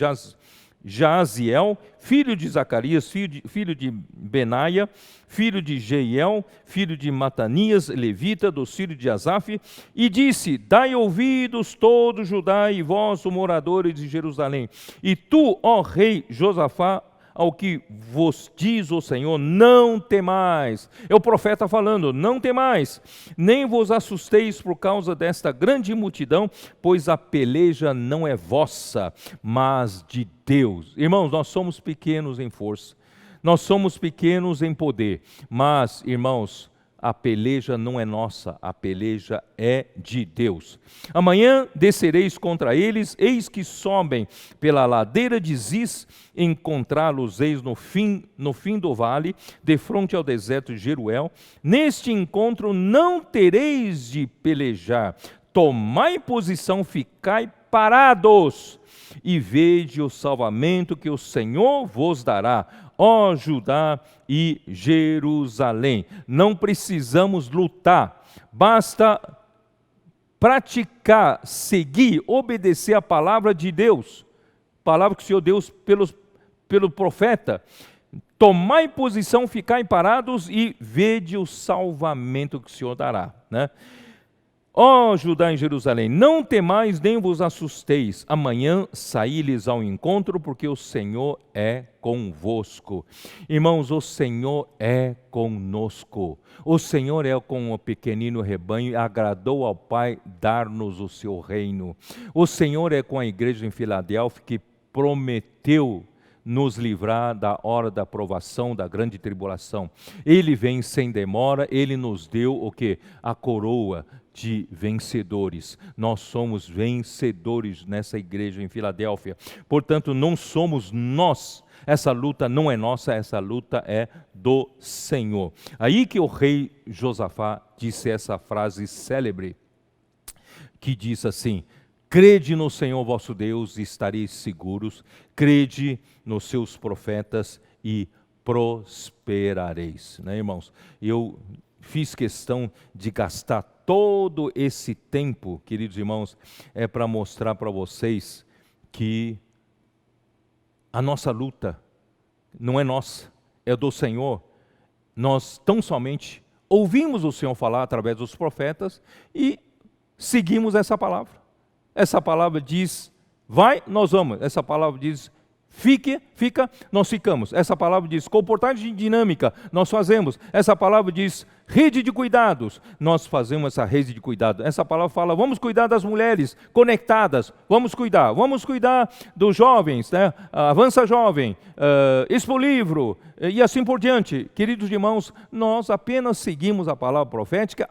Jaaziel, filho de Zacarias, filho de Benaia, filho de Jeiel, filho de Matanias, levita, dos filhos de Asaf, e disse: dai ouvidos todo Judá e vós, os moradores de Jerusalém, e tu, ó rei Josafá, ao que vos diz o Senhor, não temais. É o profeta falando: não temais, nem vos assusteis por causa desta grande multidão, pois a peleja não é vossa, mas de Deus. Irmãos, nós somos pequenos em força, nós somos pequenos em poder, mas, irmãos, a peleja não é nossa, a peleja é de Deus. Amanhã descereis contra eles, eis que sobem pela ladeira de Ziz, encontrá-los-eis no fim do vale, defronte ao deserto de Jeruel. Neste encontro não tereis de pelejar, tomai posição, ficai parados, e vede o salvamento que o Senhor vos dará, ó Judá e Jerusalém. Não precisamos lutar, basta praticar, seguir, obedecer a palavra de Deus, palavra que o Senhor deu pelo profeta. Tomai posição, ficai parados e vede o salvamento que o Senhor dará, né? Ó Judá e Jerusalém, não temais nem vos assusteis, amanhã saí-lhes ao encontro, porque o Senhor é convosco. Irmãos, o Senhor é conosco, o Senhor é com o pequenino rebanho, e agradou ao Pai dar-nos o seu reino. O Senhor é com a igreja em Filadélfia, que prometeu nos livrar da hora da provação, da grande tribulação. Ele vem sem demora, Ele nos deu o quê? A coroa de vencedores. Nós somos vencedores nessa igreja em Filadélfia. Portanto, não somos nós. Essa luta não é nossa, essa luta é do Senhor. Aí que o rei Josafá disse essa frase célebre, que diz assim: crede no Senhor vosso Deus e estareis seguros, crede nos seus profetas e prosperareis. Né, irmãos? Eu fiz questão de gastar todo esse tempo, queridos irmãos, para mostrar para vocês que a nossa luta não é nossa, é do Senhor. Nós tão somente ouvimos o Senhor falar através dos profetas e seguimos essa palavra. Essa palavra diz: vai, nós vamos. Essa palavra diz: fica, nós ficamos. Essa palavra diz: comportagem dinâmica, nós fazemos. Essa palavra diz: rede de cuidados, nós fazemos essa rede de cuidado. Essa palavra fala: vamos cuidar das mulheres conectadas, vamos cuidar dos jovens, né? Avança Jovem, Expo Livro, e assim por diante. Queridos irmãos, nós apenas seguimos a palavra profética,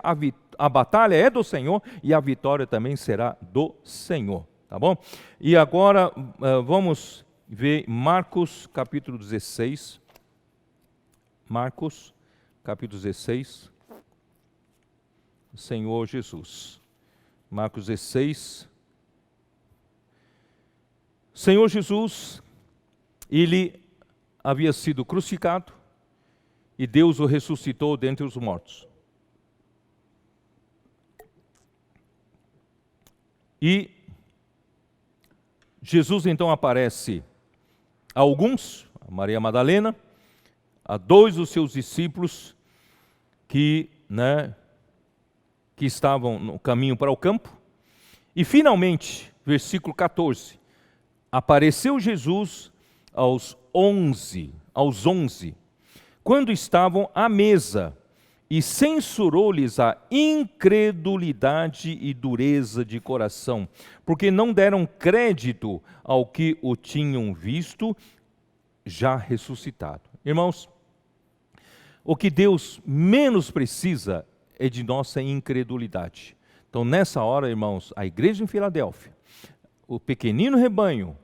a batalha é do Senhor e a vitória também será do Senhor, tá bom? E agora vamos ver Marcos capítulo 16, Marcos capítulo 16, Senhor Jesus, Marcos 16. Senhor Jesus, ele havia sido crucificado e Deus o ressuscitou dentre os mortos. E Jesus então aparece a alguns, a Maria Madalena, a 2 dos seus discípulos que estavam no caminho para o campo. E finalmente, versículo 14, apareceu Jesus aos 11, quando estavam à mesa, e censurou-lhes a incredulidade e dureza de coração, porque não deram crédito ao que o tinham visto já ressuscitado. Irmãos, o que Deus menos precisa é de nossa incredulidade. Então, nessa hora, irmãos, a igreja em Filadélfia, o pequenino rebanho,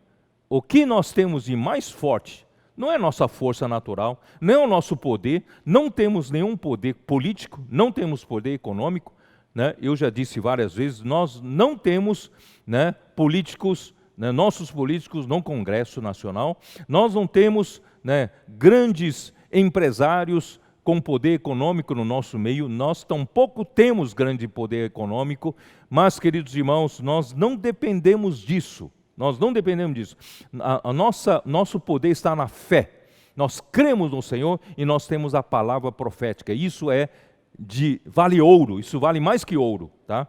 o que nós temos de mais forte não é nossa força natural, não é o nosso poder, não temos nenhum poder político, não temos poder econômico, né? Eu já disse várias vezes, nós não temos, né, políticos, né, nossos políticos no Congresso Nacional, nós não temos, né, grandes empresários com poder econômico no nosso meio, nós tampouco temos grande poder econômico, mas, queridos irmãos, nós não dependemos disso. Nós não dependemos disso. Nosso poder está na fé. Nós cremos no Senhor e nós temos a palavra profética. Isso vale ouro, isso vale mais que ouro. Tá?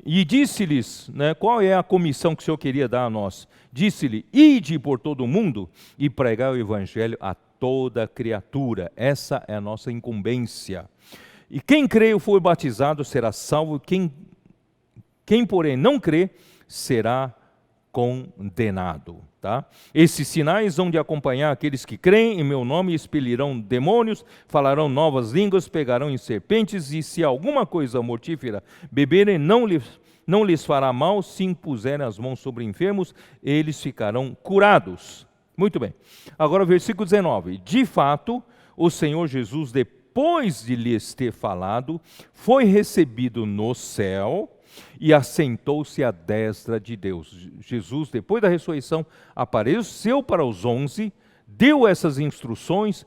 E disse-lhes, né, qual é a comissão que o Senhor queria dar a nós? Disse-lhe, ide por todo o mundo e pregai o evangelho a toda criatura. Essa é a nossa incumbência. E quem crê e for batizado será salvo, quem porém não crê será condenado. Tá? Esses sinais hão de acompanhar aqueles que creem em meu nome, expelirão demônios, falarão novas línguas, pegarão em serpentes, e se alguma coisa mortífera beberem, não lhes fará mal, se impuserem as mãos sobre enfermos, eles ficarão curados. Muito bem. Agora versículo 19. De fato, o Senhor Jesus, depois de lhes ter falado, foi recebido no céu, e assentou-se à destra de Deus. Jesus, depois da ressurreição, apareceu para os 11, deu essas instruções.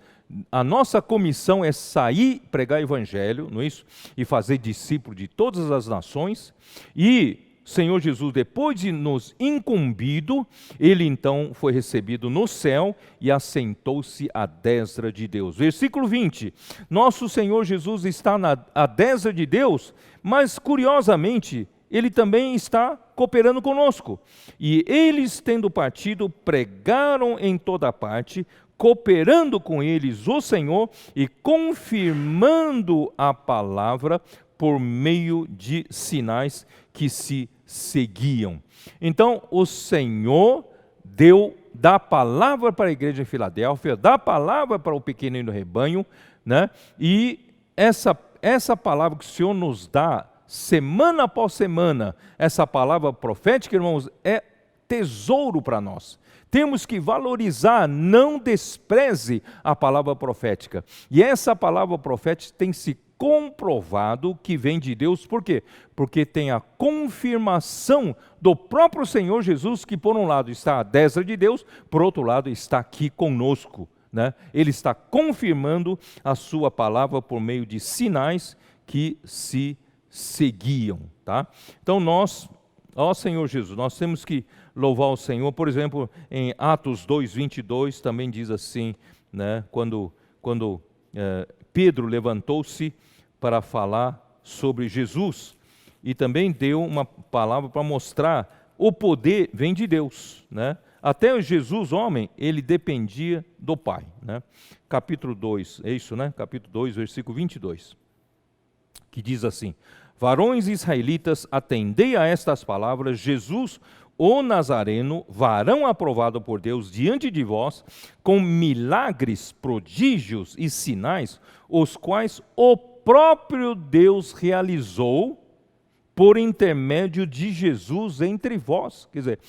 A nossa comissão é sair, pregar o evangelho, não é isso? E fazer discípulo de todas as nações. E Senhor Jesus, depois de nos incumbido, ele então foi recebido no céu e assentou-se à destra de Deus. Versículo 20, nosso Senhor Jesus está à destra de Deus, mas curiosamente, ele também está cooperando conosco. E eles, tendo partido, pregaram em toda parte, cooperando com eles o Senhor e confirmando a palavra por meio de sinais que se seguiam. Então, o Senhor dá a palavra para a igreja em Filadélfia, dá a palavra para o pequenino rebanho, né? E essa palavra que o Senhor nos dá, semana após semana, essa palavra profética, irmãos, é tesouro para nós. Temos que valorizar, não despreze a palavra profética. E essa palavra profética tem se comprovado que vem de Deus, por quê? Porque tem a confirmação do próprio Senhor Jesus, que por um lado está à destra de Deus, por outro lado está aqui conosco, né? Ele está confirmando a sua palavra por meio de sinais que se seguiam, tá? Então nós, ó Senhor Jesus, nós temos que louvar o Senhor. Por exemplo, em Atos 2:22 também diz assim, né? Quando Pedro levantou-se para falar sobre Jesus e também deu uma palavra para mostrar o poder vem de Deus, né? Até Jesus, homem, ele dependia do Pai, né? Capítulo 2, é isso, né? Capítulo 2, versículo 22, que diz assim: varões israelitas, atendei a estas palavras, Jesus, o Nazareno, varão aprovado por Deus diante de vós, com milagres, prodígios e sinais, os quais o próprio Deus realizou por intermédio de Jesus entre vós. Quer dizer,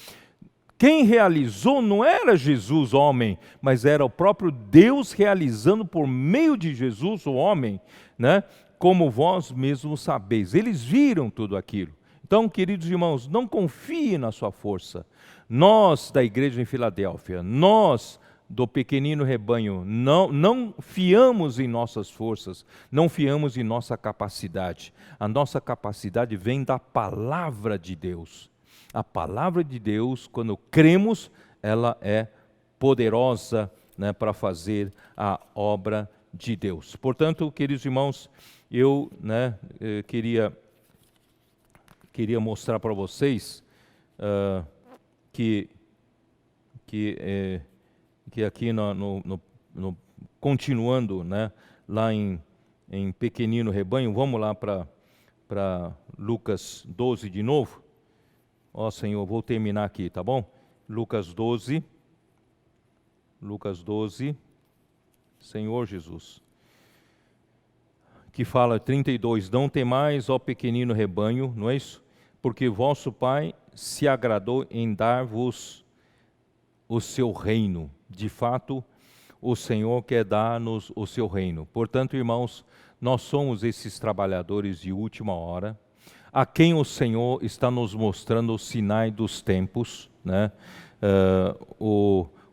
quem realizou não era Jesus, homem, mas era o próprio Deus realizando por meio de Jesus, o homem, né? Como vós mesmos sabeis. Eles viram tudo aquilo. Então, queridos irmãos, não confie na sua força. Nós, da igreja em Filadélfia, nós, do pequenino rebanho, não fiamos em nossas forças, não fiamos em nossa capacidade. A nossa capacidade vem da palavra de Deus. A palavra de Deus, quando cremos, ela é poderosa, né, para fazer a obra de Deus. Portanto, queridos irmãos, eu queria mostrar para vocês que aqui continuando, né, lá em pequenino rebanho, vamos lá para Lucas 12 de novo. Ó Senhor, vou terminar aqui, tá bom? Lucas 12, Senhor Jesus, que fala 32, não temais, ó pequenino rebanho, não é isso? Porque vosso Pai se agradou em dar-vos o seu reino. De fato, o Senhor quer dar-nos o seu reino. Portanto, irmãos, nós somos esses trabalhadores de última hora, a quem o Senhor está nos mostrando os sinais dos tempos, né?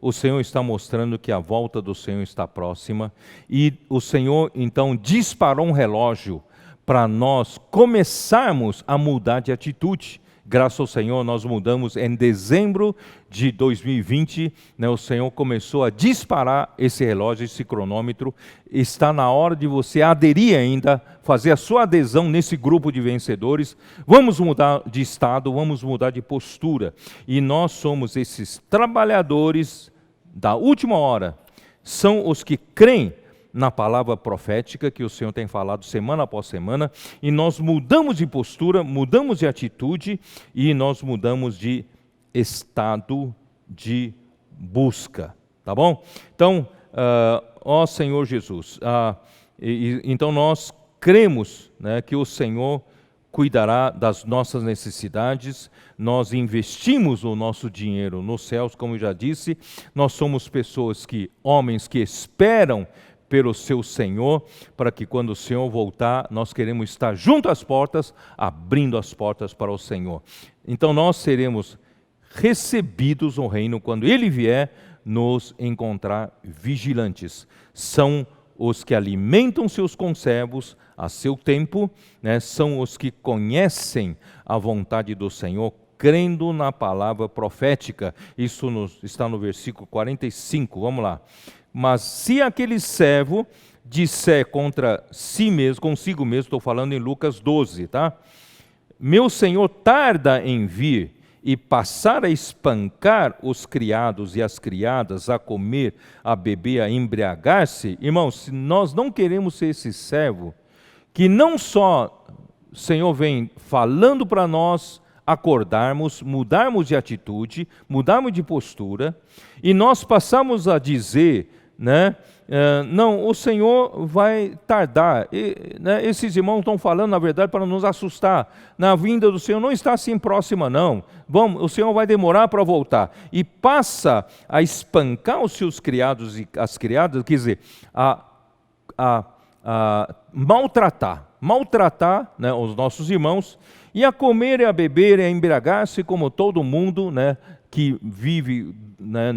O Senhor está mostrando que a volta do Senhor está próxima, e o Senhor então disparou um relógio para nós começarmos a mudar de atitude. Graças ao Senhor, nós mudamos em dezembro de 2020, né, o Senhor começou a disparar esse relógio, esse cronômetro. Está na hora de você aderir ainda, fazer a sua adesão nesse grupo de vencedores. Vamos mudar de estado, vamos mudar de postura. E nós somos esses trabalhadores da última hora, são os que creem na palavra profética que o Senhor tem falado semana após semana, e nós mudamos de postura, mudamos de atitude, e nós mudamos de estado de busca, tá bom? Então, ó Senhor Jesus, então nós cremos, né, que o Senhor cuidará das nossas necessidades. Nós investimos o nosso dinheiro nos céus, como eu já disse. Nós somos homens que esperam pelo seu Senhor, para que quando o Senhor voltar, nós queremos estar junto às portas, abrindo as portas para o Senhor. Então nós seremos recebidos no reino quando Ele vier nos encontrar vigilantes. São os que alimentam seus conservos a seu tempo, né? São os que conhecem a vontade do Senhor, crendo na palavra profética. Isso está no versículo 45, vamos lá. Mas se aquele servo disser contra si mesmo, consigo mesmo, estou falando em Lucas 12, tá? Meu senhor tarda em vir, e passar a espancar os criados e as criadas, a comer, a beber, a embriagar-se, irmãos, nós não queremos ser esse servo que não só o Senhor vem falando para nós acordarmos, mudarmos de atitude, mudarmos de postura, e nós passamos a dizer, né, não, o Senhor vai tardar. Esses irmãos estão falando, na verdade, para nos assustar. Na vinda do Senhor não está assim próxima, não. O Senhor vai demorar para voltar. E passa a espancar os seus criados e as criadas, quer dizer, a maltratar, né, os nossos irmãos, e a comer e a beber e a embriagar-se como todo mundo, né, que vive, né,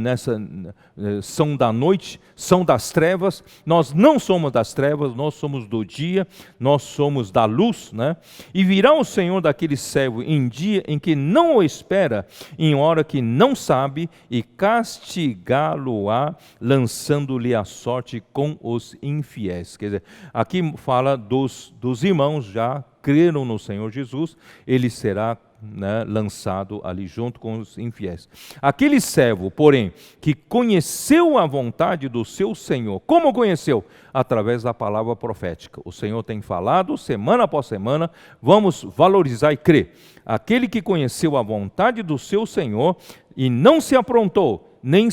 são da noite, são das trevas. Nós não somos das trevas, nós somos do dia, nós somos da luz, né? E virá o Senhor daquele servo em dia em que não o espera, em hora que não sabe, e castigá-lo-á, lançando-lhe a sorte com os infiéis. Quer dizer, aqui fala dos irmãos já creram no Senhor Jesus, ele será, né, lançado ali junto com os infiéis. Aquele servo, porém, que conheceu a vontade do seu Senhor, como conheceu? Através da palavra profética. O Senhor tem falado semana após semana, vamos valorizar e crer. Aquele que conheceu a vontade do seu Senhor e não se aprontou, nem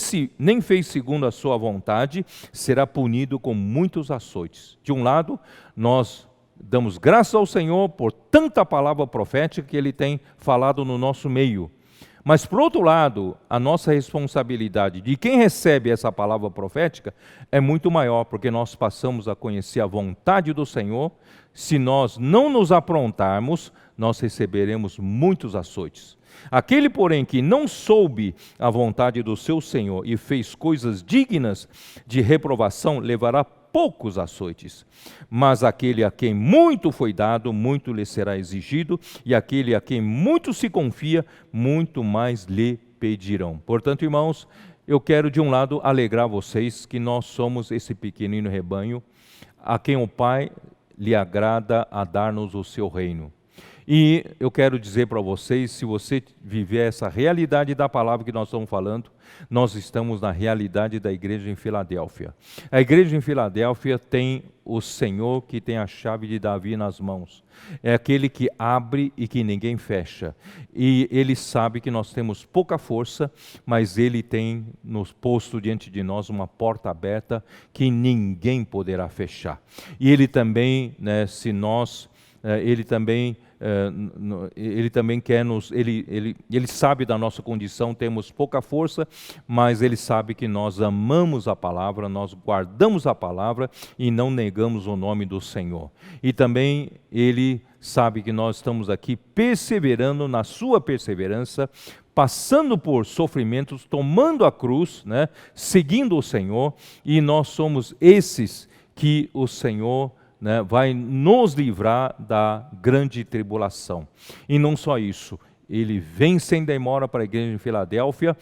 fez segundo a sua vontade, será punido com muitos açoites. De um lado, nós damos graças ao Senhor por tanta palavra profética que Ele tem falado no nosso meio. Mas, por outro lado, a nossa responsabilidade de quem recebe essa palavra profética é muito maior, porque nós passamos a conhecer a vontade do Senhor. Se nós não nos aprontarmos, nós receberemos muitos açoites. Aquele, porém, que não soube a vontade do seu Senhor e fez coisas dignas de reprovação, levará poucos açoites. Mas aquele a quem muito foi dado, muito lhe será exigido, e aquele a quem muito se confia, muito mais lhe pedirão. Portanto, irmãos, eu quero de um lado alegrar vocês que nós somos esse pequenino rebanho, a quem o Pai lhe agrada a dar-nos o seu reino. E eu quero dizer para vocês, se você viver essa realidade da palavra que nós estamos falando, nós estamos na realidade da igreja em Filadélfia. A igreja em Filadélfia tem o Senhor que tem a chave de Davi nas mãos. É aquele que abre e que ninguém fecha. E ele sabe que nós temos pouca força, mas ele tem nos posto diante de nós uma porta aberta que ninguém poderá fechar. E ele também, né, se nós, ele também quer nos, ele sabe da nossa condição, temos pouca força, mas ele sabe que nós amamos a palavra, nós guardamos a palavra e não negamos o nome do Senhor. E também ele sabe que nós estamos aqui perseverando na sua perseverança, passando por sofrimentos, tomando a cruz, né, seguindo o Senhor, e nós somos esses que o Senhor, né, vai nos livrar da grande tribulação. E não só isso, ele vem sem demora para a igreja de Filadélfia,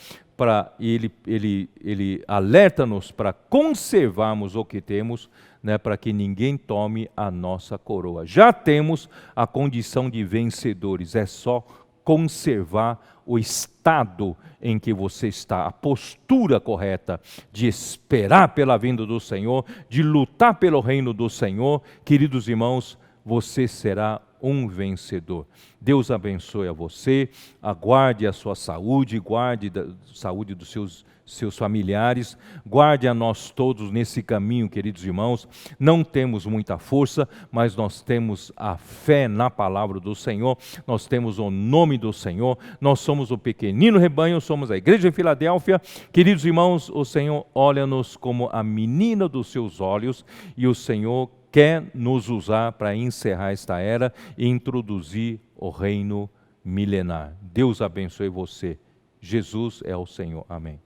ele alerta-nos para conservarmos o que temos, né, para que ninguém tome a nossa coroa. Já temos a condição de vencedores, é só conservar o estado em que você está, a postura correta de esperar pela vinda do Senhor, de lutar pelo reino do Senhor. Queridos irmãos, você será um vencedor. Deus abençoe a você, aguarde a sua saúde, guarde a saúde dos seus familiares, guarde a nós todos nesse caminho, queridos irmãos. Não temos muita força, mas nós temos a fé na palavra do Senhor, nós temos o nome do Senhor, nós somos o pequenino rebanho, somos a igreja de Filadélfia. Queridos irmãos, o Senhor olha-nos como a menina dos seus olhos, e o Senhor quer nos usar para encerrar esta era e introduzir o reino milenar. Deus abençoe você. Jesus é o Senhor. Amém.